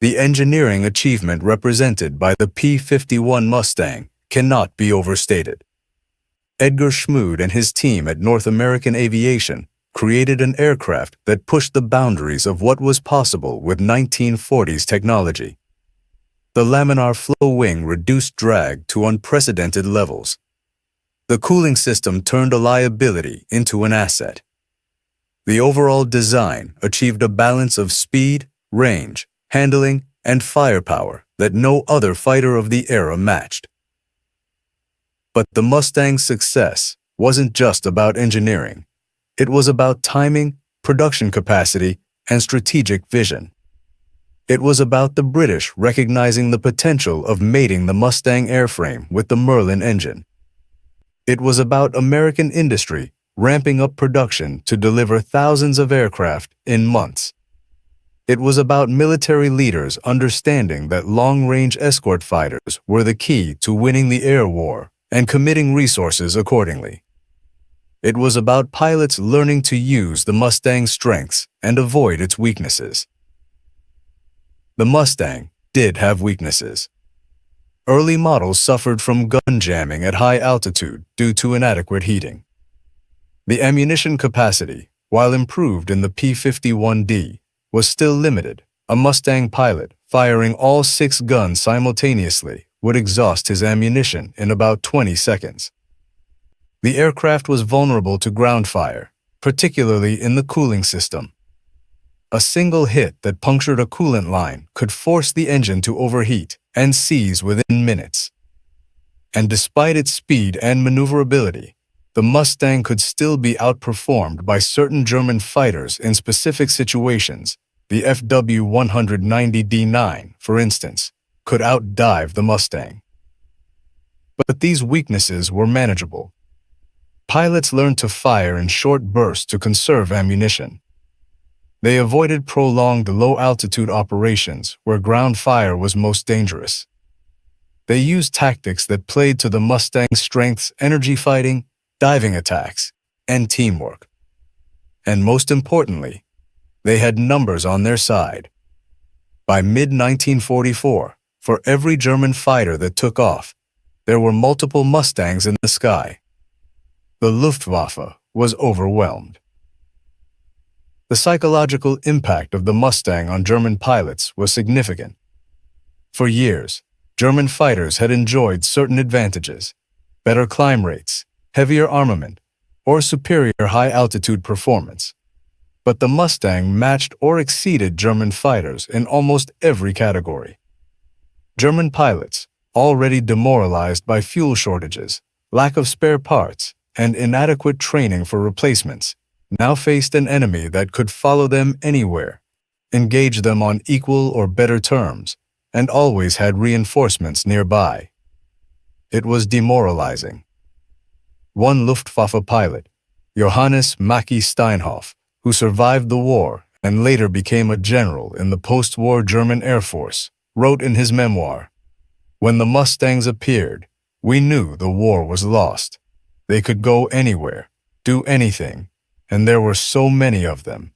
The engineering achievement represented by the P-51 Mustang cannot be overstated. Edgar Schmood and his team at North American Aviation created an aircraft that pushed the boundaries of what was possible with 1940s technology. The laminar flow wing reduced drag to unprecedented levels. The cooling system turned a liability into an asset. The overall design achieved a balance of speed, range, handling, and firepower that no other fighter of the era matched. But the Mustang's success wasn't just about engineering. It was about timing, production capacity, and strategic vision. It was about the British recognizing the potential of mating the Mustang airframe with the Merlin engine. It was about American industry ramping up production to deliver thousands of aircraft in months. It was about military leaders understanding that long-range escort fighters were the key to winning the air war and committing resources accordingly. It was about pilots learning to use the Mustang's strengths and avoid its weaknesses. The Mustang did have weaknesses. Early models suffered from gun jamming at high altitude due to inadequate heating. The ammunition capacity, while improved in the P-51D, was still limited. A Mustang pilot firing all 6 guns simultaneously would exhaust his ammunition in about 20 seconds. The aircraft was vulnerable to ground fire, particularly in the cooling system. A single hit that punctured a coolant line could force the engine to overheat and seize within minutes. And despite its speed and maneuverability, the Mustang could still be outperformed by certain German fighters in specific situations. The FW-190D9, for instance, could outdive the Mustang. But these weaknesses were manageable. Pilots learned to fire in short bursts to conserve ammunition. They avoided prolonged low-altitude operations where ground fire was most dangerous. They used tactics that played to the Mustang's strengths: energy fighting, diving attacks, and teamwork. And most importantly, they had numbers on their side. By mid-1944, for every German fighter that took off, there were multiple Mustangs in the sky. The Luftwaffe was overwhelmed. The psychological impact of the Mustang on German pilots was significant. For years, German fighters had enjoyed certain advantages: better climb rates, heavier armament, or superior high-altitude performance. But the Mustang matched or exceeded German fighters in almost every category. German pilots, already demoralized by fuel shortages, lack of spare parts, and inadequate training for replacements, now faced an enemy that could follow them anywhere, engage them on equal or better terms, and always had reinforcements nearby. It was demoralizing. One Luftwaffe pilot, Johannes Mackie Steinhoff, who survived the war and later became a general in the post-war German Air Force, wrote in his memoir, "When the Mustangs appeared, we knew the war was lost. They could go anywhere, do anything, and there were so many of them.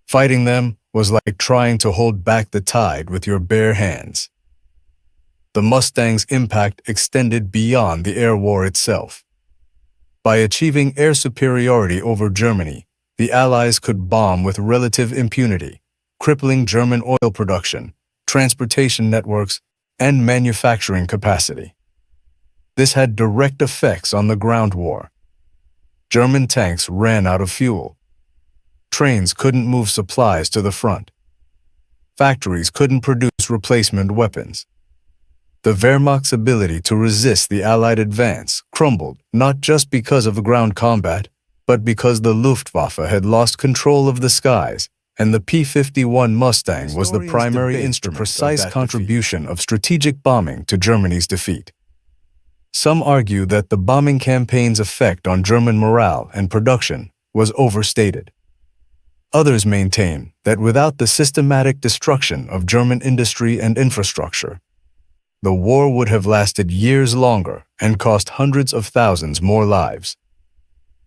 Fighting them was like trying to hold back the tide with your bare hands." the Mustang's impact extended beyond the air war itself. By achieving air superiority over Germany, the Allies could bomb with relative impunity, crippling German oil production, transportation networks, and manufacturing capacity. This had direct effects on the ground war. German tanks ran out of fuel. Trains couldn't move supplies to the front. Factories couldn't produce replacement weapons. The Wehrmacht's ability to resist the Allied advance crumbled not just because of ground combat, but because the Luftwaffe had lost control of the skies, and the P-51 Mustang was the primary instrument, the precise contribution of strategic bombing to Germany's defeat. Some argue that the bombing campaign's effect on German morale and production was overstated. Others maintain that without the systematic destruction of German industry and infrastructure, the war would have lasted years longer and cost hundreds of thousands more lives.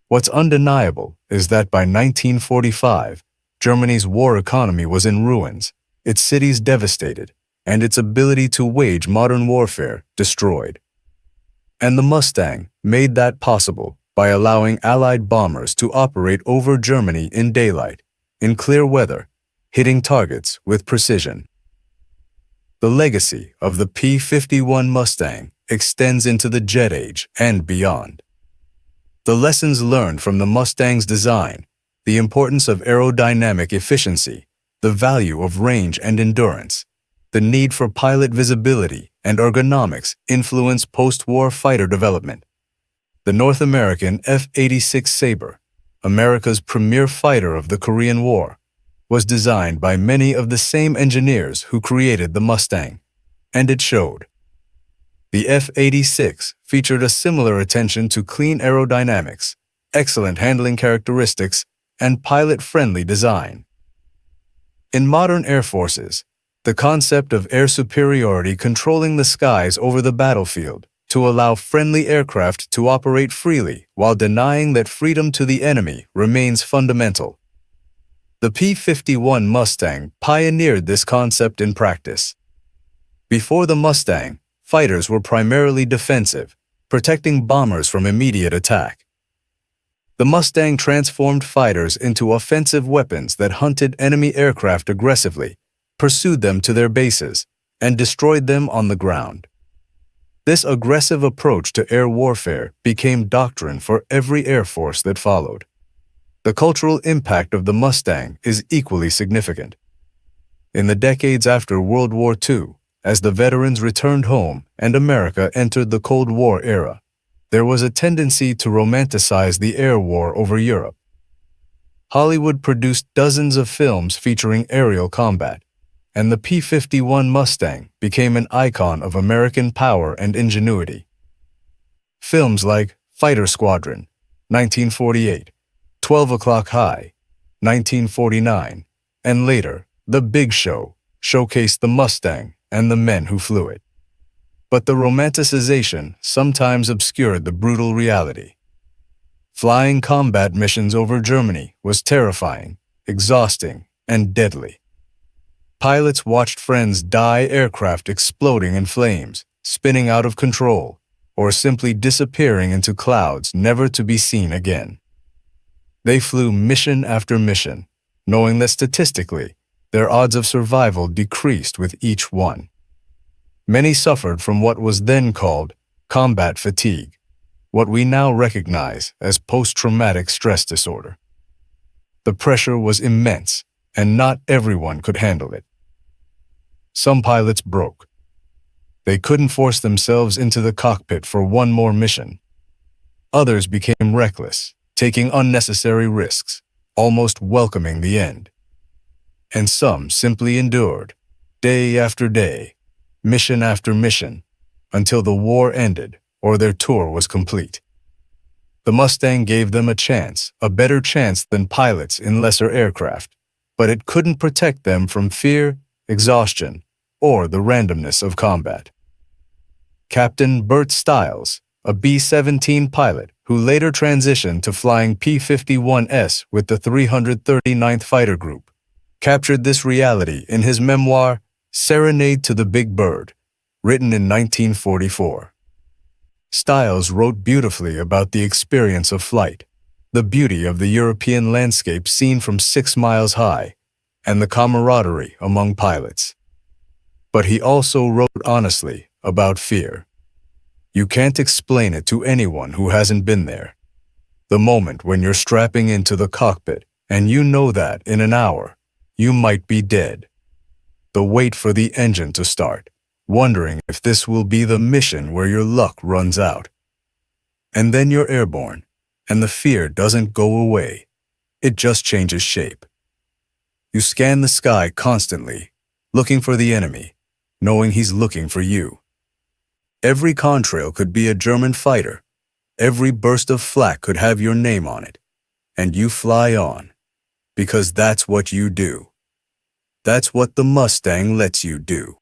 What's undeniable is that by 1945, Germany's war economy was in ruins, its cities devastated, and its ability to wage modern warfare destroyed. And the Mustang made that possible by allowing Allied bombers to operate over Germany in daylight, in clear weather, hitting targets with precision. The legacy of the P-51 Mustang extends into the jet age and beyond. The lessons learned from the Mustang's design, the importance of aerodynamic efficiency, the value of range and endurance, the need for pilot visibility and ergonomics influence post-war fighter development. The North American F-86 Sabre, America's premier fighter of the Korean War, was designed by many of the same engineers who created the Mustang, and it showed. The F-86 featured a similar attention to clean aerodynamics, excellent handling characteristics, and pilot-friendly design. In modern air forces, the concept of air superiority controlling the skies over the battlefield to allow friendly aircraft to operate freely while denying that freedom to the enemy remains fundamental. The P-51 Mustang pioneered this concept in practice. Before the Mustang, fighters were primarily defensive, protecting bombers from immediate attack. The Mustang transformed fighters into offensive weapons that hunted enemy aircraft aggressively, pursued them to their bases, and destroyed them on the ground. This aggressive approach to air warfare became doctrine for every air force that followed. The cultural impact of the Mustang is equally significant. In the decades after World War II, as the veterans returned home and America entered the Cold War era, there was a tendency to romanticize the air war over Europe. Hollywood produced dozens of films featuring aerial combat, and the P-51 Mustang became an icon of American power and ingenuity. Films like Fighter Squadron, 1948, 12 O'Clock High, 1949, and later, The Big Show, showcased the Mustang and the men who flew it. But the romanticization sometimes obscured the brutal reality. Flying combat missions over Germany was terrifying, exhausting, and deadly. Pilots watched friends die, aircraft exploding in flames, spinning out of control, or simply disappearing into clouds never to be seen again. They flew mission after mission, knowing that statistically, their odds of survival decreased with each one. Many suffered from what was then called combat fatigue, what we now recognize as post-traumatic stress disorder. The pressure was immense, and not everyone could handle it. Some pilots broke. They couldn't force themselves into the cockpit for one more mission. Others became reckless, taking unnecessary risks, almost welcoming the end. And some simply endured, day after day, mission after mission, until the war ended or their tour was complete. The Mustang gave them a chance, a better chance than pilots in lesser aircraft, but it couldn't protect them from fear, exhaustion, or the randomness of combat. Captain Bert Stiles, a B-17 pilot who later transitioned to flying P-51s with the 339th Fighter Group, captured this reality in his memoir, Serenade to the Big Bird, written in 1944. Stiles wrote beautifully about the experience of flight, the beauty of the European landscape seen from 6 miles high, and the camaraderie among pilots. But he also wrote honestly about fear. You can't explain it to anyone who hasn't been there. The moment when you're strapping into the cockpit and you know that in an hour, you might be dead. The wait for the engine to start, wondering if this will be the mission where your luck runs out. And then you're airborne, and the fear doesn't go away. It just changes shape. You scan the sky constantly, looking for the enemy, knowing he's looking for you. Every contrail could be a German fighter. Every burst of flak could have your name on it. And you fly on, because that's what you do. That's what the Mustang lets you do.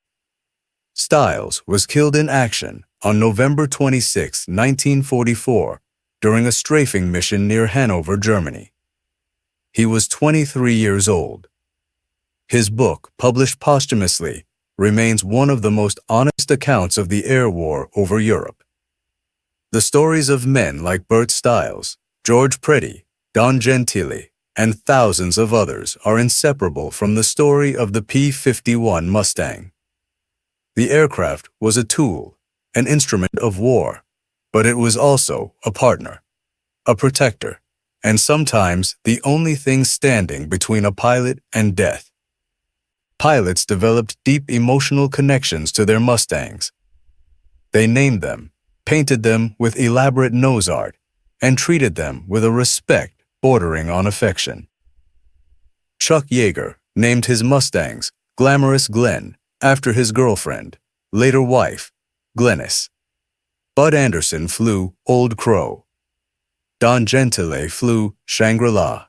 Stiles was killed in action on November 26, 1944, during a strafing mission near Hanover, Germany. He was 23 years old. His book, published posthumously, remains one of the most honest accounts of the air war over Europe. The stories of men like Bert Stiles, George Preddy, Don Gentili, and thousands of others are inseparable from the story of the P-51 Mustang. The aircraft was a tool, an instrument of war, but it was also a partner, a protector, and sometimes the only thing standing between a pilot and death. Pilots developed deep emotional connections to their Mustangs. They named them, painted them with elaborate nose art, and treated them with a respect bordering on affection. Chuck Yeager named his Mustangs Glamorous Glen after his girlfriend, later wife, Glennis. Bud Anderson flew Old Crow. Don Gentile flew Shangri-La.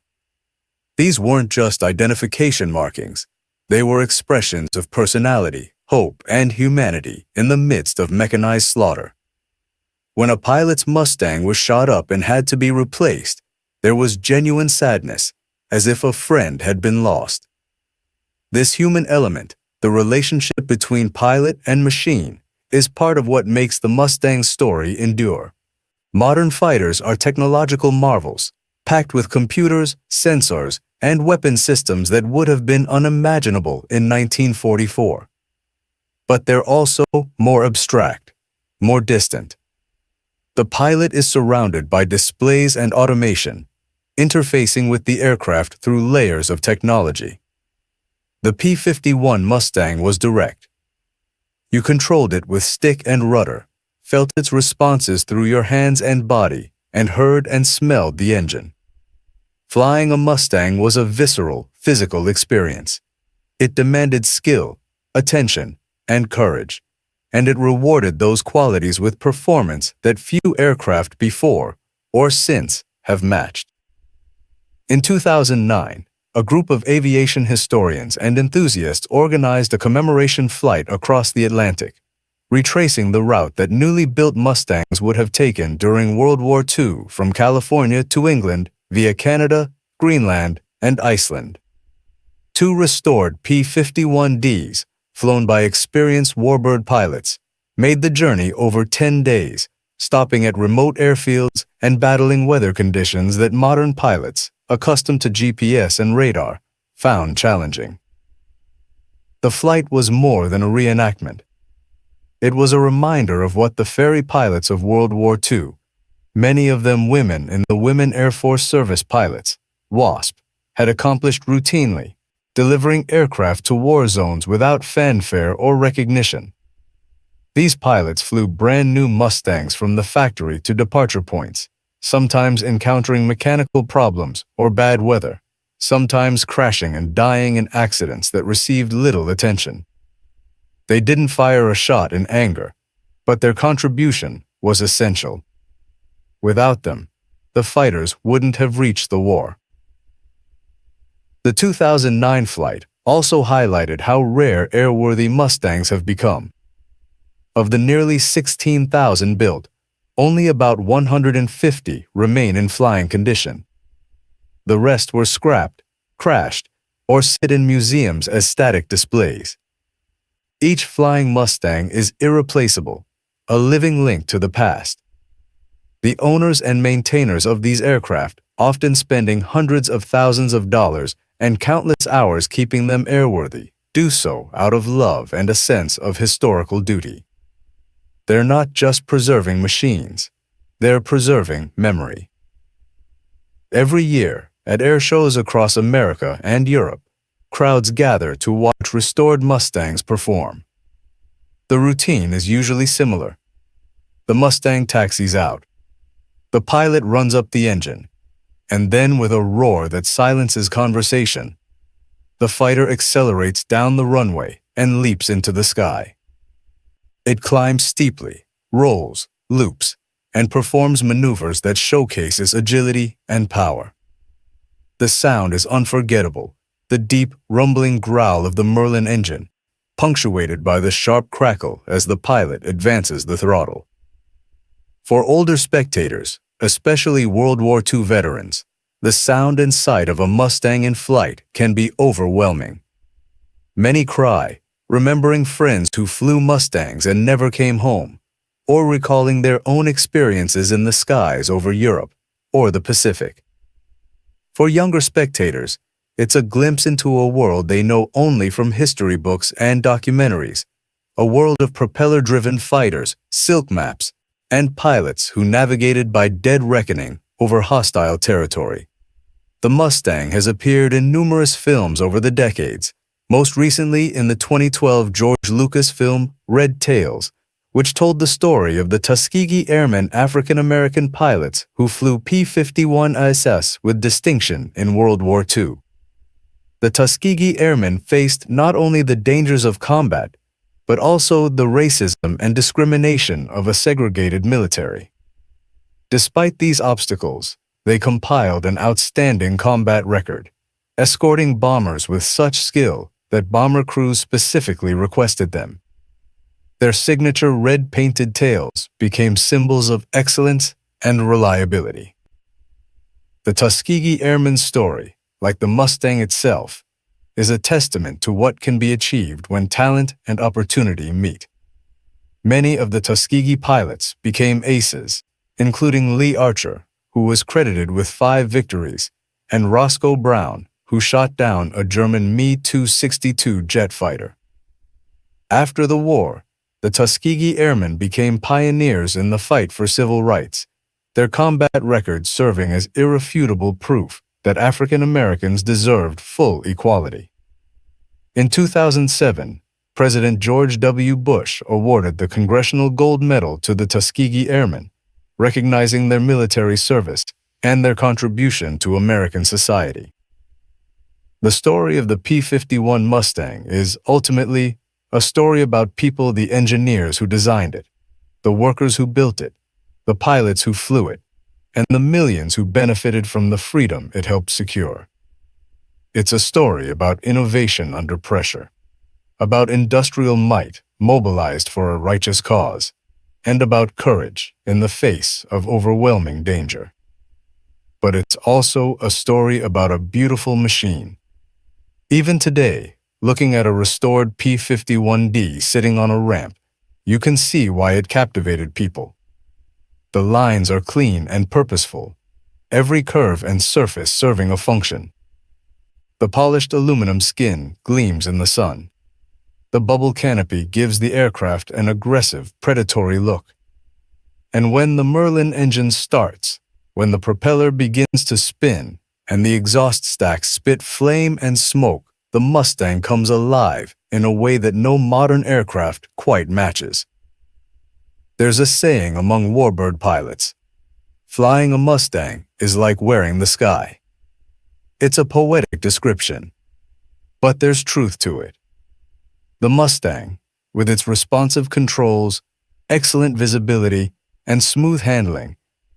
These weren't just identification markings. They were expressions of personality, hope, and humanity in the midst of mechanized slaughter. When a pilot's Mustang was shot up and had to be replaced, there was genuine sadness, as if a friend had been lost. This human element, the relationship between pilot and machine, is part of what makes the Mustang's story endure. Modern fighters are technological marvels, packed with computers, sensors, and weapon systems that would have been unimaginable in 1944. But they're also more abstract, more distant. The pilot is surrounded by displays and automation, interfacing with the aircraft through layers of technology. The P-51 Mustang was direct. You controlled it with stick and rudder, felt its responses through your hands and body, and heard and smelled the engine. Flying a Mustang was a visceral, physical experience. It demanded skill, attention, and courage, and it rewarded those qualities with performance that few aircraft before or since have matched. In 2009, a group of aviation historians and enthusiasts organized a commemoration flight across the Atlantic, retracing the route that newly built Mustangs would have taken during World War II from California to England via Canada, Greenland, and Iceland. 2 restored P-51Ds, flown by experienced warbird pilots, made the journey over 10 days, stopping at remote airfields and battling weather conditions that modern pilots, accustomed to GPS and radar, found challenging. The flight was more than a reenactment. It was a reminder of what the ferry pilots of World War II, many of them women in the Women Air Force Service Pilots, WASP, had accomplished routinely, delivering aircraft to war zones without fanfare or recognition. These pilots flew brand new Mustangs from the factory to departure points, sometimes encountering mechanical problems or bad weather, sometimes crashing and dying in accidents that received little attention. They didn't fire a shot in anger, but their contribution was essential. Without them, the fighters wouldn't have reached the war. The 2009 flight also highlighted how rare airworthy Mustangs have become. Of the nearly 16,000 built, only about 150 remain in flying condition. The rest were scrapped, crashed, or sit in museums as static displays. Each flying Mustang is irreplaceable, a living link to the past. The owners and maintainers of these aircraft, often spending hundreds of thousands of dollars and countless hours keeping them airworthy, do so out of love and a sense of historical duty. They're not just preserving machines, they're preserving memory. Every year, at air shows across America and Europe, crowds gather to watch restored Mustangs perform. The routine is usually similar. The Mustang taxis out. The pilot runs up the engine, and then with a roar that silences conversation, the fighter accelerates down the runway and leaps into the sky. It climbs steeply, rolls, loops, and performs maneuvers that showcase its agility and power. The sound is unforgettable, the deep, rumbling growl of the Merlin engine, punctuated by the sharp crackle as the pilot advances the throttle. For older spectators, especially World War II veterans, the sound and sight of a Mustang in flight can be overwhelming. Many cry, remembering friends who flew Mustangs and never came home, or recalling their own experiences in the skies over Europe or the Pacific. For younger spectators, it's a glimpse into a world they know only from history books and documentaries, a world of propeller-driven fighters, silk maps, and pilots who navigated by dead reckoning over hostile territory. The Mustang has appeared in numerous films over the decades, most recently in the 2012 George Lucas film Red Tails, which told the story of the Tuskegee Airmen African-American pilots who flew P-51 ISS with distinction in World War II. The Tuskegee Airmen faced not only the dangers of combat, but also the racism and discrimination of a segregated military. Despite these obstacles, they compiled an outstanding combat record, escorting bombers with such skill that bomber crews specifically requested them. Their signature red-painted tails became symbols of excellence and reliability. The Tuskegee Airmen's story, like the Mustang itself, is a testament to what can be achieved when talent and opportunity meet. Many of the Tuskegee pilots became aces, including Lee Archer, who was credited with 5 victories, and Roscoe Brown, who shot down a German Me-262 jet fighter. After the war, the Tuskegee Airmen became pioneers in the fight for civil rights, their combat record serving as irrefutable proof that African Americans deserved full equality. In 2007, President George W. Bush awarded the Congressional Gold Medal to the Tuskegee Airmen, recognizing their military service and their contribution to American society. The story of the P-51 Mustang is ultimately a story about people, the engineers who designed it, the workers who built it, the pilots who flew it, and the millions who benefited from the freedom it helped secure. It's a story about innovation under pressure, about industrial might mobilized for a righteous cause, and about courage in the face of overwhelming danger. But it's also a story about a beautiful machine. Even today, looking at a restored P-51D sitting on a ramp, you can see why it captivated people. The lines are clean and purposeful, every curve and surface serving a function. The polished aluminum skin gleams in the sun. The bubble canopy gives the aircraft an aggressive, predatory look. And when the Merlin engine starts, when the propeller begins to spin and the exhaust stacks spit flame and smoke, the Mustang comes alive in a way that no modern aircraft quite matches. There's a saying among warbird pilots: flying a Mustang is like wearing the sky. It's a poetic description, but there's truth to it. The Mustang, with its responsive controls, excellent visibility, and smooth handling,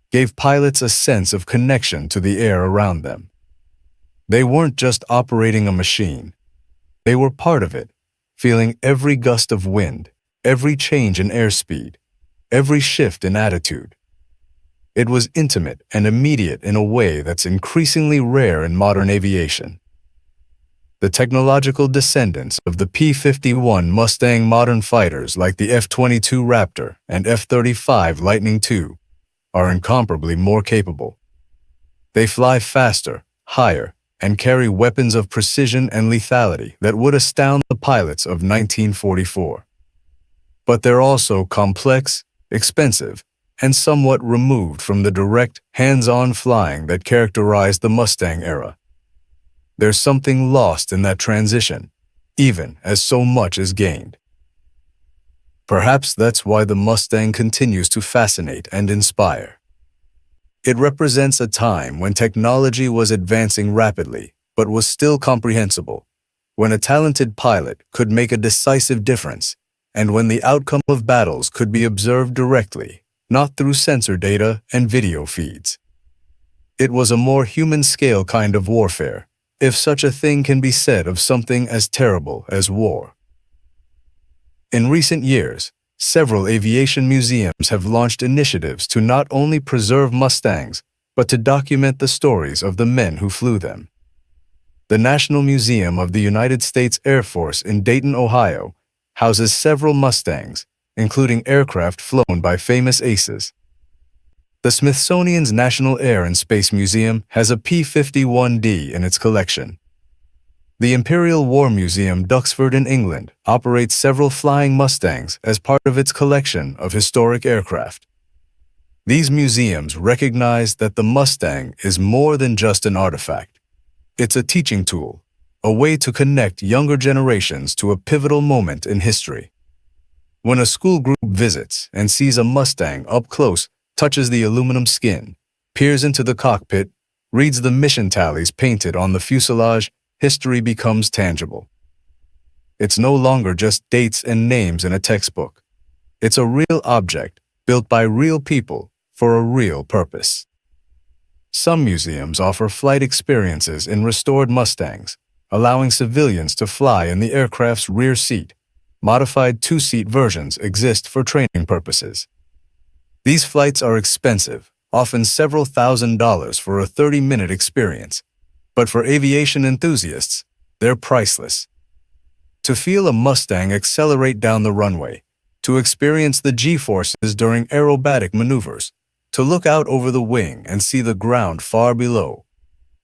gave pilots a sense of connection to the air around them. They weren't just operating a machine. They were part of it, feeling every gust of wind, every change in airspeed, every shift in attitude. It was intimate and immediate in a way that's increasingly rare in modern aviation. The technological descendants of the P-51 Mustang modern fighters like the F-22 Raptor and F-35 Lightning II are incomparably more capable. They fly faster, higher, and carry weapons of precision and lethality that would astound the pilots of 1944. But they're also complex, expensive, and somewhat removed from the direct, hands-on flying that characterized the Mustang era. There's something lost in that transition, even as so much is gained. Perhaps that's why the Mustang continues to fascinate and inspire. It represents a time when technology was advancing rapidly, but was still comprehensible, when a talented pilot could make a decisive difference, and when the outcome of battles could be observed directly, not through sensor data and video feeds. It was a more human-scale kind of warfare, if such a thing can be said of something as terrible as war. In recent years, several aviation museums have launched initiatives to not only preserve Mustangs, but to document the stories of the men who flew them. The National Museum of the United States Air Force in Dayton, Ohio, houses several Mustangs, including aircraft flown by famous aces. The Smithsonian's National Air and Space Museum has a P-51D in its collection. The Imperial War Museum, Duxford in England, operates several flying Mustangs as part of its collection of historic aircraft. These museums recognize that the Mustang is more than just an artifact. It's a teaching tool, a way to connect younger generations to a pivotal moment in history. When a school group visits and sees a Mustang up close, touches the aluminum skin, peers into the cockpit, reads the mission tallies painted on the fuselage, history becomes tangible. It's no longer just dates and names in a textbook. It's a real object, built by real people for a real purpose. Some museums offer flight experiences in restored Mustangs, allowing civilians to fly in the aircraft's rear seat. Modified two-seat versions exist for training purposes. These flights are expensive, often several $1,000s for a 30-minute experience. But for aviation enthusiasts, they're priceless. To feel a Mustang accelerate down the runway, to experience the G-forces during aerobatic maneuvers, to look out over the wing and see the ground far below.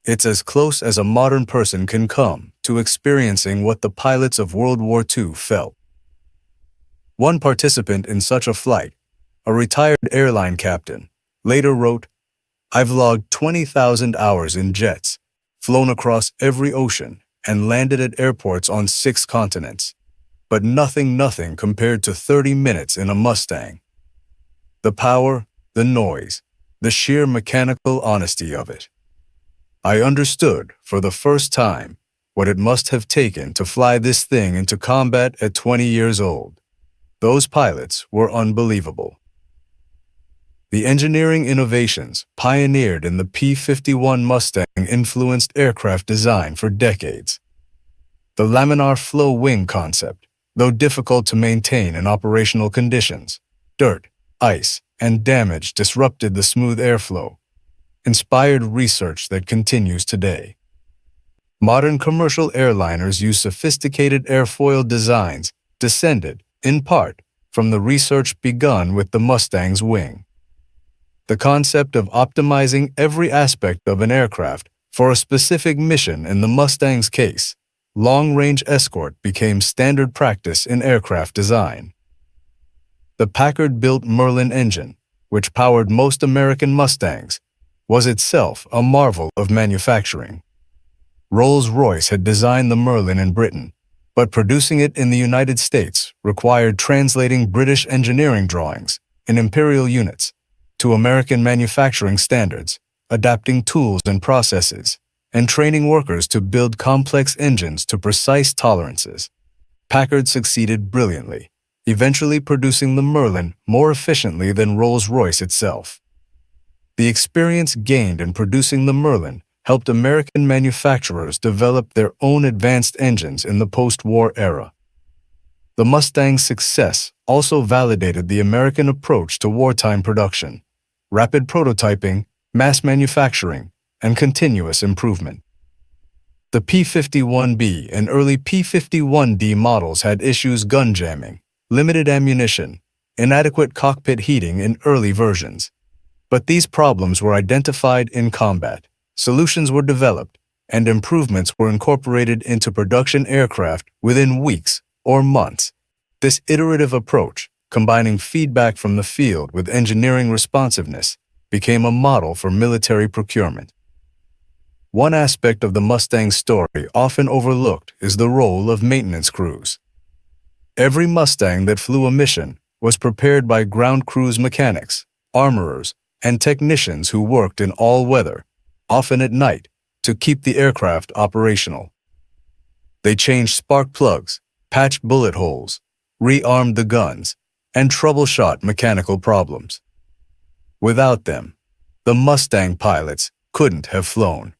It's as close as a modern person can come to experiencing what the pilots of World War II felt. One participant in such a flight, a retired airline captain, later wrote, "I've logged 20,000 hours in jets, flown across every ocean, and landed at airports on 6 continents. But nothing compared to 30 minutes in a Mustang. The power, the noise, the sheer mechanical honesty of it. I understood, for the first time, what it must have taken to fly this thing into combat at 20 years old. Those pilots were unbelievable." The engineering innovations pioneered in the P-51 Mustang influenced aircraft design for decades. The laminar flow wing concept, though difficult to maintain in operational conditions, dirt, ice, and damage disrupted the smooth airflow, inspired research that continues today. Modern commercial airliners use sophisticated airfoil designs descended, in part, from the research begun with the Mustang's wing. The concept of optimizing every aspect of an aircraft for a specific mission in the Mustang's case, long-range escort became standard practice in aircraft design. The Packard-built Merlin engine, which powered most American Mustangs, was itself a marvel of manufacturing. Rolls-Royce had designed the Merlin in Britain, but producing it in the United States required translating British engineering drawings in imperial units to American manufacturing standards, adapting tools and processes, and training workers to build complex engines to precise tolerances. Packard succeeded brilliantly, eventually producing the Merlin more efficiently than Rolls-Royce itself. The experience gained in producing the Merlin helped American manufacturers develop their own advanced engines in the post-war era. The Mustang's success also validated the American approach to wartime production: rapid prototyping, mass manufacturing, and continuous improvement. The P-51B and early P-51D models had issues gun jamming, limited ammunition, inadequate cockpit heating in early versions. But these problems were identified in combat, solutions were developed, and improvements were incorporated into production aircraft within weeks or months. This iterative approach, combining feedback from the field with engineering responsiveness, became a model for military procurement. One aspect of the Mustang story often overlooked is the role of maintenance crews. Every Mustang that flew a mission was prepared by ground crews mechanics, armorers, and technicians who worked in all weather, often at night, to keep the aircraft operational. They changed spark plugs, patched bullet holes, rearmed the guns, and troubleshot mechanical problems. Without them, the Mustang pilots couldn't have flown.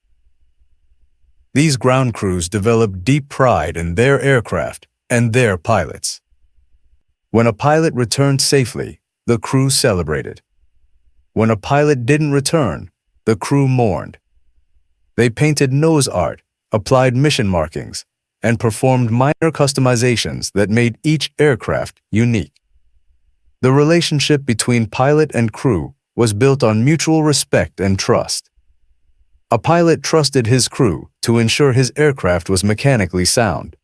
These ground crews developed deep pride in their aircraft and their pilots. When a pilot returned safely, the crew celebrated. When a pilot didn't return, the crew mourned. They painted nose art, applied mission markings, and performed minor customizations that made each aircraft unique. The relationship between pilot and crew was built on mutual respect and trust. A pilot trusted his crew to ensure his aircraft was mechanically sound.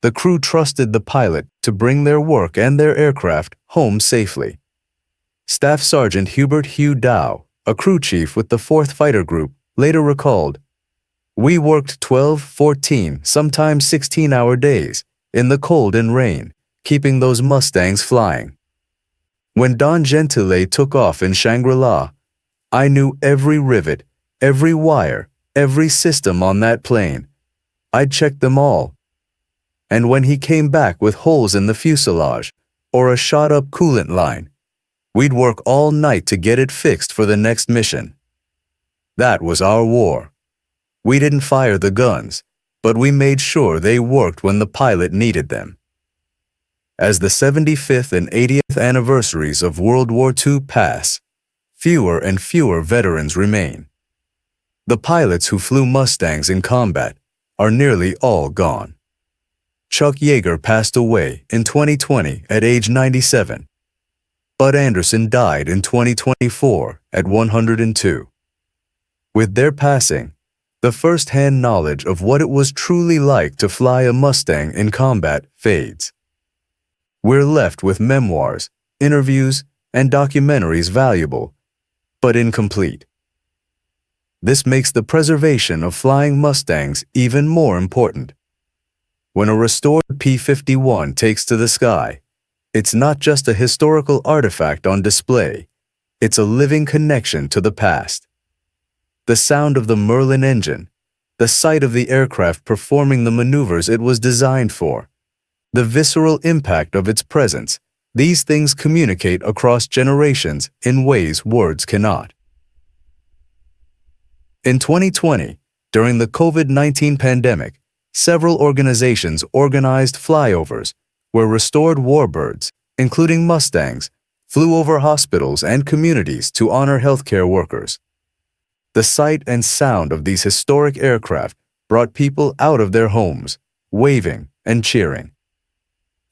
The crew trusted the pilot to bring their work and their aircraft home safely. Staff Sergeant Hubert Hugh Dow, a crew chief with the 4th Fighter Group, later recalled, "We worked 12, 14, sometimes 16-hour days in the cold and rain, keeping those Mustangs flying. When Don Gentile took off in Shangri-La, I knew every rivet, every wire, every system on that plane. I'd check them all. And when he came back with holes in the fuselage or a shot-up coolant line, we'd work all night to get it fixed for the next mission. That was our war. We didn't fire the guns, but we made sure they worked when the pilot needed them." As the 75th and 80th anniversaries of World War II pass, fewer and fewer veterans remain. The pilots who flew Mustangs in combat are nearly all gone. Chuck Yeager passed away in 2020 at age 97. Bud Anderson died in 2024 at 102. With their passing, the first-hand knowledge of what it was truly like to fly a Mustang in combat fades. We're left with memoirs, interviews, and documentaries valuable, but incomplete. This makes the preservation of flying Mustangs even more important. When a restored P-51 takes to the sky, it's not just a historical artifact on display, it's a living connection to the past. The sound of the Merlin engine, the sight of the aircraft performing the maneuvers it was designed for, the visceral impact of its presence, these things communicate across generations in ways words cannot. In 2020, during the COVID-19 pandemic, several organizations organized flyovers where restored warbirds, including Mustangs, flew over hospitals and communities to honor healthcare workers. The sight and sound of these historic aircraft brought people out of their homes, waving and cheering.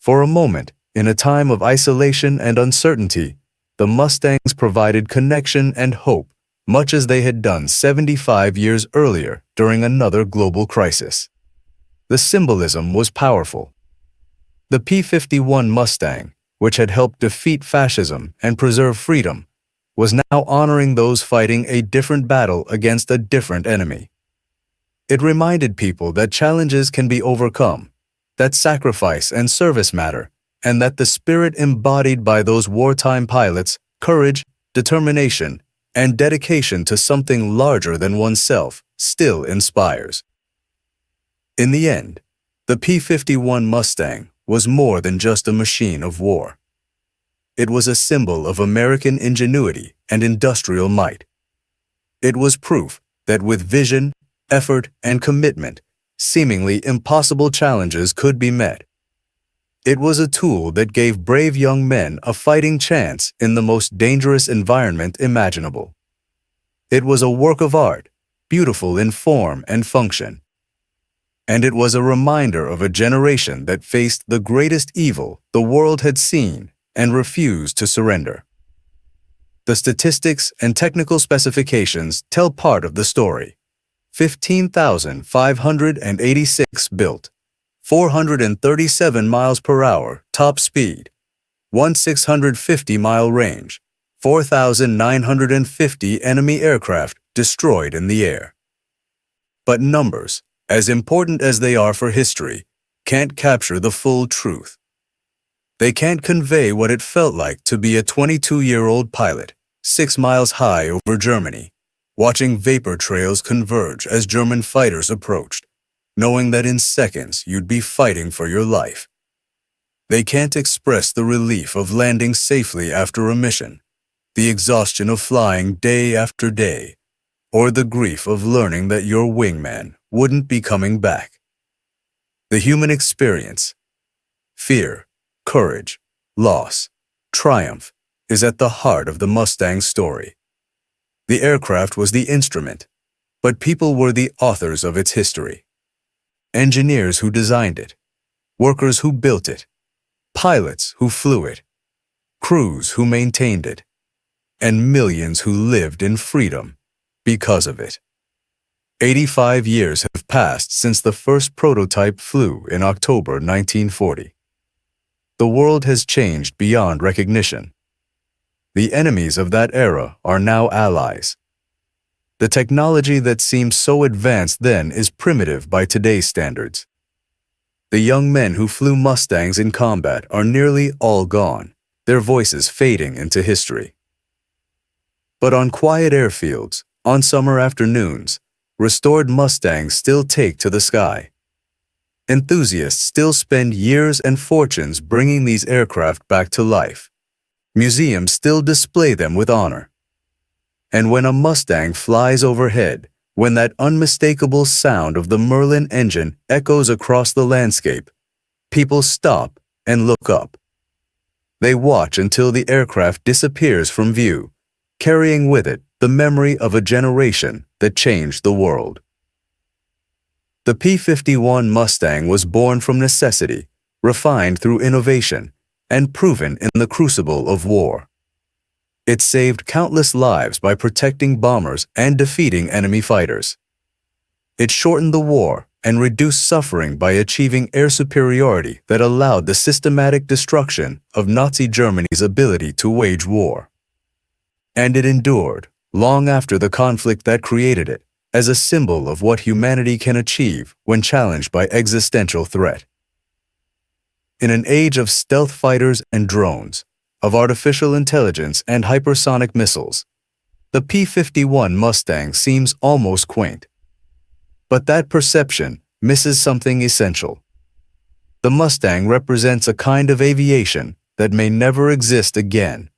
For a moment, in a time of isolation and uncertainty, the Mustangs provided connection and hope, much as they had done 75 years earlier during another global crisis. The symbolism was powerful. The P-51 Mustang, which had helped defeat fascism and preserve freedom, was now honoring those fighting a different battle against a different enemy. It reminded people that challenges can be overcome, that sacrifice and service matter, and that the spirit embodied by those wartime pilots, courage, determination, and dedication to something larger than oneself, still inspires. In the end, the P-51 Mustang was more than just a machine of war. It was a symbol of American ingenuity and industrial might. It was proof that with vision, effort, and commitment, seemingly impossible challenges could be met. It was a tool that gave brave young men a fighting chance in the most dangerous environment imaginable. It was a work of art, beautiful in form and function, And it was a reminder of a generation that faced the greatest evil the world had seen and refused to surrender. The statistics and technical specifications tell part of the story. 15,586 built, 437 miles per hour top speed, 1,650-mile range, 4,950 enemy aircraft destroyed in the air. But numbers, as important as they are for history, can't capture the full truth. They can't convey what it felt like to be a 22-year-old pilot, 6 miles high over Germany, watching vapor trails converge as German fighters approached, knowing that in seconds you'd be fighting for your life. They can't express the relief of landing safely after a mission, the exhaustion of flying day after day, or the grief of learning that your wingman wouldn't be coming back. The human experience, fear, courage, loss, triumph, is at the heart of the Mustang story. The aircraft was the instrument, but people were the authors of its history. Engineers who designed it, workers who built it, pilots who flew it, crews who maintained it, and millions who lived in freedom because of it. 85 years have passed since the first prototype flew in October 1940. The world has changed beyond recognition. The enemies of that era are now allies. The technology that seemed so advanced then is primitive by today's standards. The young men who flew Mustangs in combat are nearly all gone, their voices fading into history. But on quiet airfields, on summer afternoons, restored Mustangs still take to the sky. Enthusiasts still spend years and fortunes bringing these aircraft back to life. Museums still display them with honor. And when a Mustang flies overhead, when that unmistakable sound of the Merlin engine echoes across the landscape, people stop and look up. They watch until the aircraft disappears from view, carrying with it the memory of a generation that changed the world. The P-51 Mustang was born from necessity, refined through innovation, and proven in the crucible of war. It saved countless lives by protecting bombers and defeating enemy fighters. It shortened the war and reduced suffering by achieving air superiority that allowed the systematic destruction of Nazi Germany's ability to wage war. And it endured, long after the conflict that created it, as a symbol of what humanity can achieve when challenged by existential threat. In an age of stealth fighters and drones, of artificial intelligence and hypersonic missiles, the P-51 Mustang seems almost quaint. But that perception misses something essential. The Mustang represents a kind of aviation that may never exist again,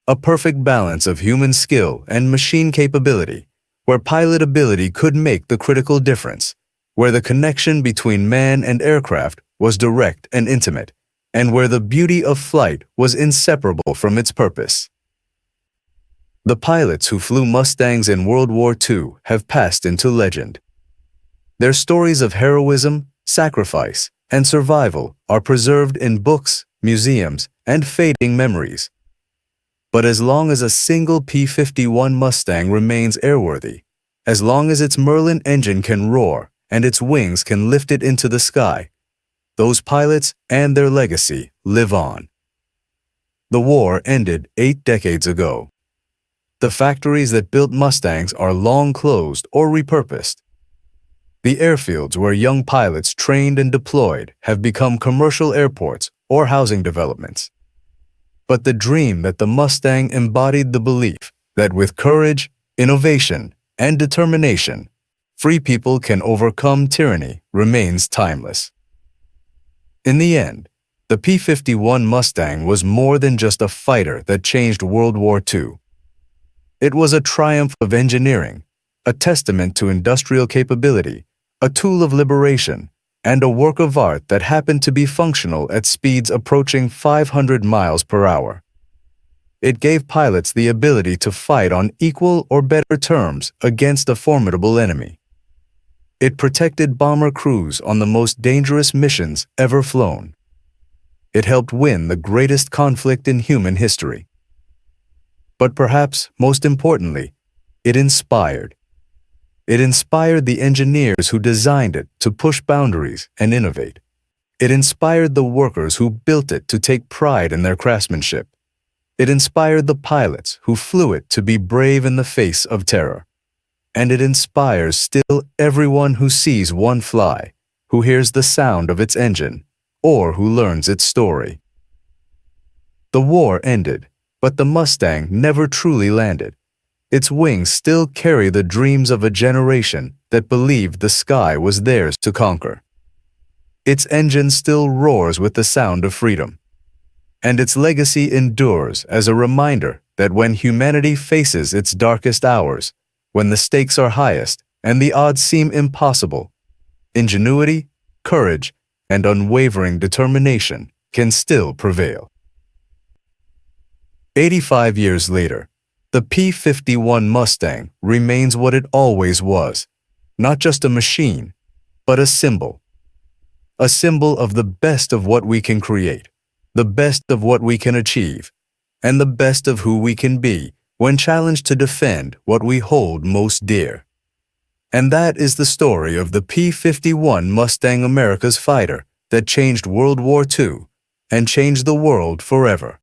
a perfect balance of human skill and machine capability, where pilot ability could make the critical difference, where the connection between man and aircraft was direct and intimate, and where the beauty of flight was inseparable from its purpose. The pilots who flew Mustangs in World War II have passed into legend. Their stories of heroism, sacrifice, and survival are preserved in books, museums, and fading memories. But as long as a single P-51 Mustang remains airworthy, as long as its Merlin engine can roar and its wings can lift it into the sky, those pilots and their legacy live on. The war ended 8 decades ago. The factories that built Mustangs are long closed or repurposed. The airfields where young pilots trained and deployed have become commercial airports or housing developments. But the dream that the Mustang embodied, the belief that with courage, innovation, and determination, free people can overcome tyranny, remains timeless. In the end, the P-51 Mustang was more than just a fighter that changed World War II. It was a triumph of engineering, a testament to industrial capability, a tool of liberation, and a work of art that happened to be functional at speeds approaching 500 miles per hour. It gave pilots the ability to fight on equal or better terms against a formidable enemy. It protected bomber crews on the most dangerous missions ever flown. It helped win the greatest conflict in human history. But perhaps most importantly, it inspired. It inspired the engineers who designed it to push boundaries and innovate. It inspired the workers who built it to take pride in their craftsmanship. It inspired the pilots who flew it to be brave in the face of terror. And it inspires still everyone who sees one fly, who hears the sound of its engine, or who learns its story. The war ended, but the Mustang never truly landed. Its wings still carry the dreams of a generation that believed the sky was theirs to conquer. Its engine still roars with the sound of freedom. And its legacy endures as a reminder that when humanity faces its darkest hours, when the stakes are highest and the odds seem impossible, ingenuity, courage, and unwavering determination can still prevail. 85 years later, the P-51 Mustang remains what it always was, not just a machine, but a symbol. A symbol of the best of what we can create, the best of what we can achieve, and the best of who we can be when challenged to defend what we hold most dear. And that is the story of the P-51 Mustang, America's fighter that changed World War II and changed the world forever.